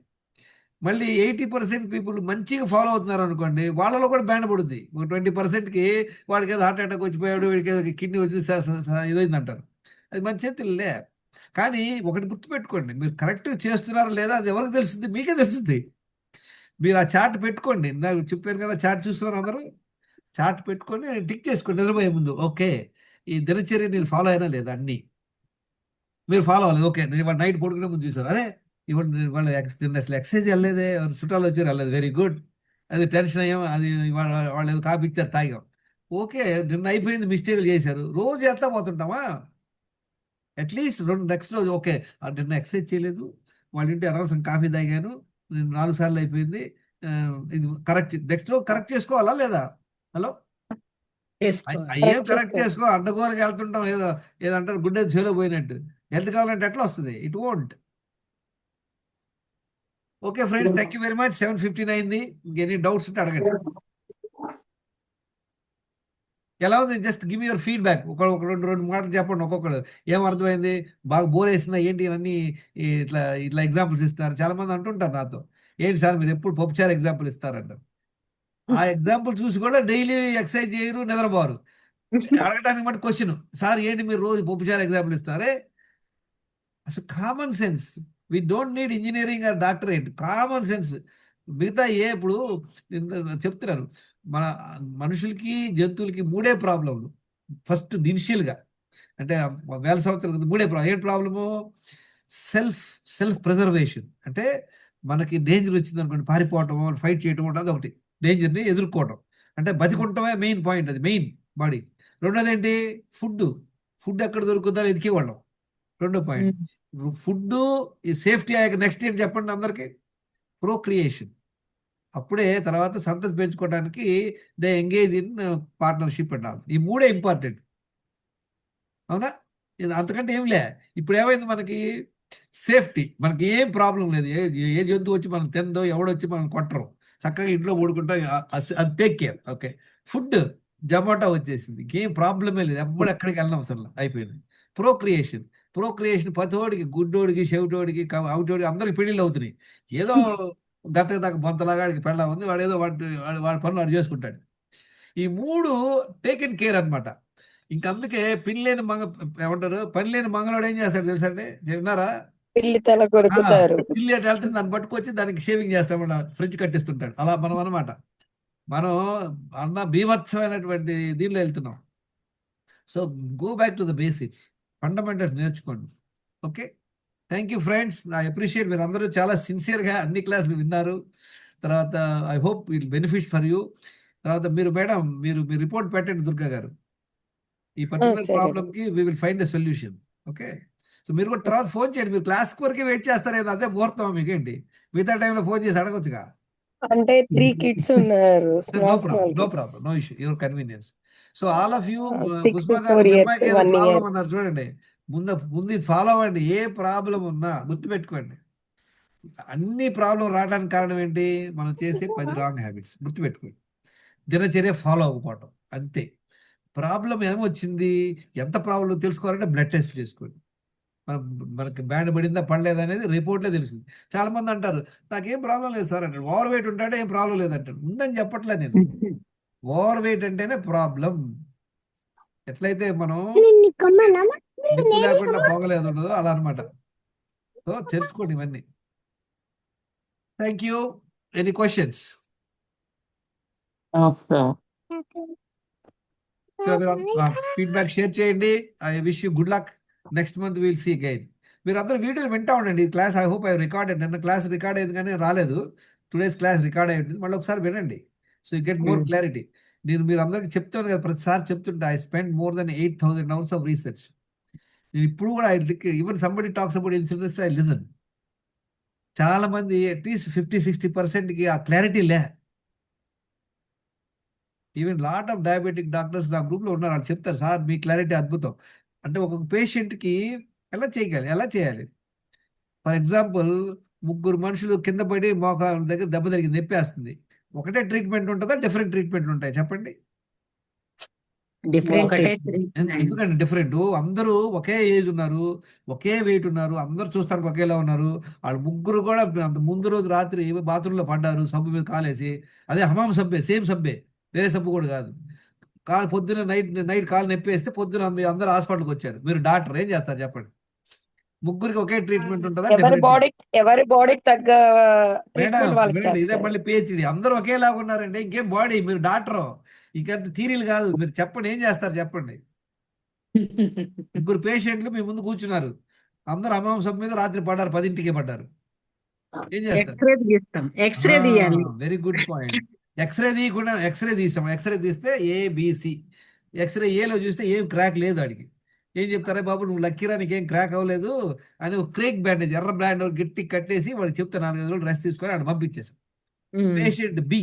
మళ్ళీ 80% పీపుల్ మంచిగా ఫాలో అవుతున్నారు అనుకోండి, వాళ్ళలో కూడా బ్యాండ్ పడుద్ది. ఒక 20%కి వాడికి ఏదో హార్ట్ అటాక్ వచ్చిపోయాడు, వీడికి ఏదో కిడ్నీ వచ్చి ఇదైంది అంటారు. అది మన చేతుల్లో. కానీ ఒకటి గుర్తుపెట్టుకోండి, మీరు కరెక్ట్గా చేస్తున్నారా లేదా అది ఎవరికి తెలుస్తుంది, మీకే తెలుస్తుంది. మీరు ఆ చార్ట్ పెట్టుకోండి, నాకు చెప్పాను కదా, చార్ట్ చూస్తున్నారు అందరూ, చార్ట్ పెట్టుకొని టిక్ చేసుకోండి నిద్రపోయే ముందు. ఓకే ఈ దినచర్య నేను ఫాలో అయినా లేదా, అన్నీ మీరు ఫాలో అవ్వలేదు. ఓకే నేను ఇవాళ నైట్ పడుకునే ముందు చూసారు, అరే ఇవాళ వాళ్ళు అసలు ఎక్సర్సైజ్ వెళ్ళలేదే, చుట్టాలు వచ్చారు వెళ్ళలేదు, వెరీ గుడ్. అది టెన్షన్ అయ్యాం, అది వాళ్ళు ఏదో కాపీ ఇచ్చారు తాగాం. ఓకే నిన్న అయిపోయింది, మిస్టేక్లు చేశారు, రోజు ఎట్లా పోతుంటామా. అట్లీస్ట్ నెక్స్ట్ రోజు ఓకే నిన్న ఎక్సర్సైజ్ చేయలేదు, వాళ్ళ ఇంటి అనవసరం కాఫీ తాగాను, నేను 4 సార్లు అయిపోయింది, ఇది కరెక్ట్, నెక్స్ట్ రోజు కరెక్ట్ చేసుకోవాలా లేదా. హలో అయ్యేం కరెక్ట్ చేసుకో, అడ్డగోరకి వెళ్తుంటాం, ఏదో ఏదంటారు గుడ్డేది చేలో పోయినట్టు. హెల్త్ కావాలంటే ఎట్లా వస్తుంది, it won't. Okay friends, thank you very much. 7:15 అయింది. ఇంకెన్ని డౌట్స్ ఉంటే అడగండి. ఎలా ఉంది, జస్ట్ గివ్ యువర్ ఫీడ్బ్యాక్. ఒక 2 మాటలు చెప్పండి ఒక్కొక్కరు. ఏం అర్థమైంది, బాగా బోర్ వేసిందా ఏంటి, అన్నీ ఇట్లా ఇట్లా ఎగ్జాంపుల్స్ ఇస్తారు. చాలా మంది అంటుంటారు నాతో, ఏంటి సార్ మీరు ఎప్పుడు పప్పుచారు ఎగ్జాంపుల్ ఇస్తారంటారు. ఆ ఎగ్జాంపుల్ చూసి కూడా డైలీ ఎక్సర్సైజ్ చేయరు, నిద్రపోరు. అడగడానికి మటు క్వశ్చన్, సార్ ఏంటి మీరు రోజు పప్పుచారు ఎగ్జాంపుల్ ఇస్తారే. అసలు common sense, we don't need engineering or doctorate, common sense. మిగతా ఇప్పుడు చెప్తున్నారు, మన మనుషులకి జంతువులకి 3 ప్రాబ్లంలు. ఫస్ట్ ఇనిషియల్గా అంటే 1000 సంవత్సరాల క్రితం 3 ప్రాబ్లం. ఏంటి ప్రాబ్లము, సెల్ఫ్ ప్రిజర్వేషన్. అంటే మనకి డేంజర్ వచ్చింది అనుకోండి, పారిపోవటం, ఫైట్ చేయటం, అది ఒకటి. డేంజర్ని ఎదుర్కోవటం అంటే బతికుంటమే మెయిన్ పాయింట్, అది మెయిన్ బాడీ. రెండోది ఏంటి, ఫుడ్ ఎక్కడ దొరుకుతుందని ఎదికేవాళ్ళం, రెండో పాయింట్. ఫుడ్ ఈ సేఫ్టీ అయ్యాక నెక్స్ట్ ఏంటి చెప్పండి అందరికీ, ప్రోక్రియేషన్. అప్పుడే తర్వాత సంతతి పెంచుకోవడానికి they engage in partnership and all. ఈ 3 ఇంపార్టెంట్, అవునా. అంతకంటే ఏం లే. ఇప్పుడు ఏమైంది, మనకి సేఫ్టీ, మనకి ఏం ప్రాబ్లం లేదు, ఏ జంతువు వచ్చి మనం తిందో, ఎవడొచ్చి మనం కొట్టరు, చక్కగా ఇంట్లో పడుకుంటా, అది take care. Okay, food Zomato వచ్చేసింది, ఇంకేం ప్రాబ్లమే లేదు, ఎప్పుడు ఎక్కడికి వెళ్ళిన అవసరం లేదు, అయిపోయింది. ప్రోక్రియేషన్ ప్రతోడికి, గుడ్డోడికి, చెవిటోడికి, అవుటోడికి, అందరికి పెళ్ళిళ్ళు అవుతున్నాయి. ఏదో గత దాకా బొంతలాగాడికి పెళ్ళ ఉంది, వాడు ఏదో వాడి పనులు వాడు చేసుకుంటాడు. ఈ 3 టేకెన్ కేర్ అనమాట. అందుకే ఏమంటారు, పని లేని మంగళవాడు ఏం చేస్తాడు తెలుసా అండి, విన్నారా? పిల్లి తల కొరుకుతారు. పిల్లి అటు వెళ్తే దాన్ని పట్టుకొచ్చి దానికి షేవింగ్ చేస్తామన్న, ఫ్రిడ్జ్ కట్టిస్తుంటాడు. అలా మనం అనమాట. మనం బీభత్సమైనటువంటి దీనిలో వెళ్తున్నాం. So go back to the basics, fundamentals నేర్చుకోండి. Okay, thank you friends. నా అప్రిషియేట్, మీరు అందరూ చాలా సిన్సియర్గా అన్ని క్లాసులు విన్నారు. తర్వాత I hope will benefit for you. తర్వాత మేడం మీరు రిపోర్ట్ పెట్టండి దుర్గా గారు. ఈ పర్టికులర్ సరే. ప్రాబ్లమ్కి we will find a solution. Okay, so మీరు కూడా తర్వాత ఫోన్ చేయండి. మీరు క్లాస్ వరకే వెయిట్ చేస్తారేదో, అదే ముహూర్తం మీకేంటి, మిగతా టైంలో ఫోన్ చేసి అడగొచ్చుగా. అంటే 3 కిడ్స్ ఉన్నారు. No small problem, no issue, your convenience. So all of you, 6 Pushpa to గారు 4 మీ years, అమ్మాయికి ఏదో 1 ప్రాబ్లం year. అన్నారు చూడండి, ముందు ఇది ఫాలో అవ్వండి. ఏ ప్రాబ్లం ఉన్నా గుర్తుపెట్టుకోండి. అన్ని ప్రాబ్లం రావడానికి కారణం ఏంటి, మనం చేసే 10 రాంగ్ హ్యాబిట్స్. గుర్తుపెట్టుకోండి, దినచర్య ఫాలో అవ్వకపోవటం, అంతే. ప్రాబ్లం ఏమొచ్చింది, ఎంత ప్రాబ్లం తెలుసుకోవాలంటే బ్లడ్ టెస్ట్ చేసుకోండి. మనకి బ్యాండ్ పడిందా పడలేదా అనేది రిపోర్ట్లే తెలిసింది. చాలా మంది అంటారు నాకేం ప్రాబ్లం లేదు సార్ అంటాడు, ఓవర్ వెయిట్ ఉంటాడే ఏం ప్రాబ్లం లేదంటాడు. ఉందని చెప్పట్లే నేను. ఓవర్ వెయిట్ అంటేనే ప్రాబ్లం. ఎట్లయితే మనం నిప్పు లేకుండా పొగలేదు ఉండదు, అలా అనమాట. సో తెలుసుకోండి ఇవన్నీ. Thank you. Any questions? So మీరు ఫీడ్బ్యాక్ షేర్ చేయండి. I wish you good luck. Next month will see gain. మీరు అందరూ వీడియోలు వింటా ఉండండి. ఈ class I hope I recorded. నిన్న క్లాస్ రికార్డ్ అయింది కానీ రాలేదు. టుడేస్ క్లాస్ రికార్డ్ అయి ఉంటుంది, మళ్ళీ ఒకసారి వినండి. So you get more clarity. మీరు అందరికీ చెప్తాను కదా, ప్రతిసారి చెప్తుంటే I spend more than 8,000 hours of research. నేను ఇప్పుడు కూడా even somebody talks about incidents I listen. చాలా మంది అట్లీస్ట్ 50-60%కి ఆ క్లారిటీ లే. Even lot of diabetic doctors నా గ్రూప్లో ఉన్నారు, వాళ్ళు చెప్తారు సార్ మీ క్లారిటీ అద్భుతం. అంటే ఒక పేషెంట్కి ఎలా చేయాలి. ఫర్ ఎగ్జాంపుల్, 3 మనుషులు కింద పడి మోకాల దగ్గర దెబ్బ తగిలింది, నొప్పేస్తుంది. ఒకటే ట్రీట్మెంట్ ఉంటుందా, డిఫరెంట్ ట్రీట్మెంట్లు ఉంటాయి చెప్పండి? ఒకటే ఎందుకంటే డిఫరెంట్. అందరూ ఒకే ఏజ్ ఉన్నారు, ఒకే వెయిట్ ఉన్నారు, అందరూ చూస్తానికి ఒకేలా ఉన్నారు. వాళ్ళు 3 కూడా ముందు రోజు రాత్రి బాత్రూంలో పడ్డారు, సబ్బు మీద కాలేసి. అదే హమాం సబ్బే, సేమ్ సబ్బే, వేరే సబ్బు కూడా కాదు. పొద్దున నైట్ కాలు నొప్పేస్తే పొద్దున అందరూ హాస్పిటల్కి వచ్చారు. మీరు డాక్టర్ ఏం చేస్తారు చెప్పండి? 3కి ఒకే ట్రీట్మెంట్ ఉంటుందా? ఎవరి బాడీకి తగ్గ ట్రీట్మెంట్ వాళ్ళకి మేడం ఇదే చేస్తారు. మళ్ళీ పిహెచ్డి. అందరూ ఒకేలాగా ఉన్నారండి, ఇంకేం బాడీ, మీరు డాక్టరు. ఇంకంత థీరీలు కాదు. మీరు చెప్పండి, ఏం చేస్తారు చెప్పండి? 3 పేషెంట్లు మీ ముందు కూర్చున్నారు, అందరూ హమాం సబ్బు మీద రాత్రి పడ్డారు, 10ంటికే పడ్డారు. ఏం చేస్తారు? ఎక్స్రే తీస్తాం, ఎక్స్రే తీయాలి. Very good point. ఎక్స్రే తీయకుండా ఎక్స్రే తీస్తాం. ఎక్స్రే తీస్తే ఏబిసి. ఎక్స్రే ఏలో చూస్తే ఏం క్రాక్ లేదు అడిగి. ఏం చెప్తారా బాబు, నువ్వు లక్కీరా, నీకేం క్రాక్ అవ్వలేదు అని ఒక క్రేక్ బ్యాండేజ్, ఎర్ర బ్యాండేజ్ గట్టి కట్టేసి వాడు చెప్తే 4-5 రోజులు రెస్ట్ తీసుకొని ఆడ పంపించేసాం. పేషెంట్ బి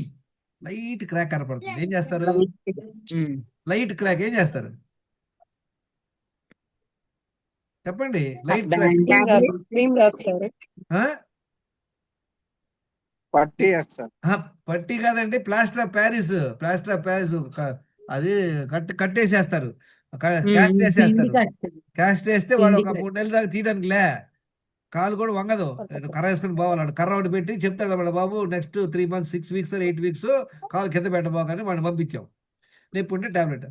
లైట్ క్రాక్ కనపడుతుంది, ఏం చేస్తారు? లైట్ క్రాక్ ఏం చేస్తారు చెప్పండి? లైట్ క్రాక్ క్రీమ్ రాస్తారు. పట్టి కాదండి, ప్లాస్టర్ ఆఫ్ ప్యారిస్. అది కట్టేసేస్తారు, క్యాస్ట్ వేసేస్తారు. క్యాస్ట్ వేస్తే వాడు ఒక 3 నెలల దాకా తీయడానికి లే, కాలు కూడా వంగదు. కర్ర వేసుకుని పోవాలంట. కర్ర ఒకటి పెట్టి చెప్తాడు వాడు, బాబు నెక్స్ట్ 3 months 6 weeks 8 weeks కాలు కింద పెట్టబోగానే వాడిని పంపించాం. నొప్పి ఉంటే టాబ్లెట్.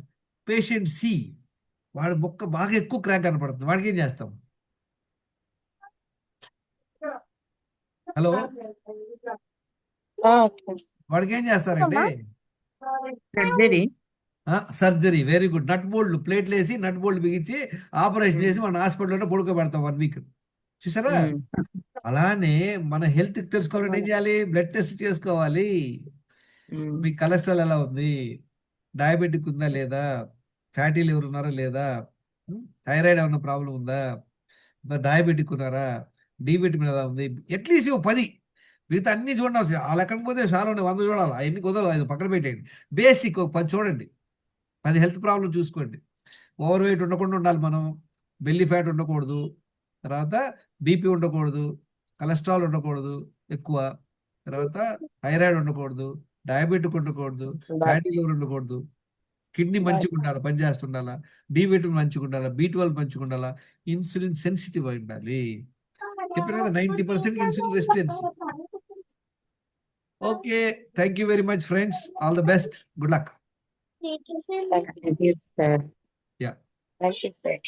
పేషెంట్ సి, వాడు మొక్క బాగా ఎక్కువ క్రాక్ కనపడుతుంది, వాడికి ఏం చేస్తాం? హలో, వాడికి ఏం చేస్తారండి? Surgery. Very good. Nut bolt ప్లేట్లు వేసి నట్ బోల్డ్ బిగించి ఆపరేషన్ చేసి మన హాస్పిటల్లో పడుకోబెడతాం 1 week. చూసారా? అలానే మన హెల్త్ తెలుసుకోవాలంటే ఏం చేయాలి? బ్లడ్ టెస్ట్ చేసుకోవాలి. మీ కొలెస్ట్రాల్ ఎలా ఉంది, డయాబెటిక్ ఉందా లేదా, ఫ్యాటీ లివర్ ఉన్నారా లేదా, థైరాయిడ్ ఏమన్నా ప్రాబ్లం ఉందా, డయాబెటిక్ ఉన్నారా, డి విటమిన్ ఎలా ఉంది, అట్లీస్ట్ 10. మిగతా అన్ని చూడండి అవసరం. ఆ లెక్కన పోతే చాలా 100 చూడాలి, అవన్నీ కుదరదు, 5 పక్కన పెట్టేయండి. బేసిక్ 10 చూడండి, 10 హెల్త్ ప్రాబ్లం చూసుకోండి. ఓవర్ వెయిట్ ఉండకుండా ఉండాలి మనం, బెల్లీ ఫ్యాట్ ఉండకూడదు, తర్వాత బీపీ ఉండకూడదు, కొలెస్ట్రాల్ ఉండకూడదు ఎక్కువ, తర్వాత థైరాయిడ్ ఉండకూడదు, డయాబెటిక్ ఉండకూడదు, ఫ్యాటీ లివర్ ఉండకూడదు, కిడ్నీ మంచిగా ఉండాలి, పనిచేస్తుండాలా, డి విటమిన్ మంచిగా ఉండాలా, B12 మంచిగా ఉండాలా, ఇన్సులిన్ సెన్సిటివ్ అయి ఉండాలి. చెప్పాను కదా 90% insulin resistance. Okay, thank you very much friends, all the best, good luck. Thank you, sir. Yeah. Thank you sir.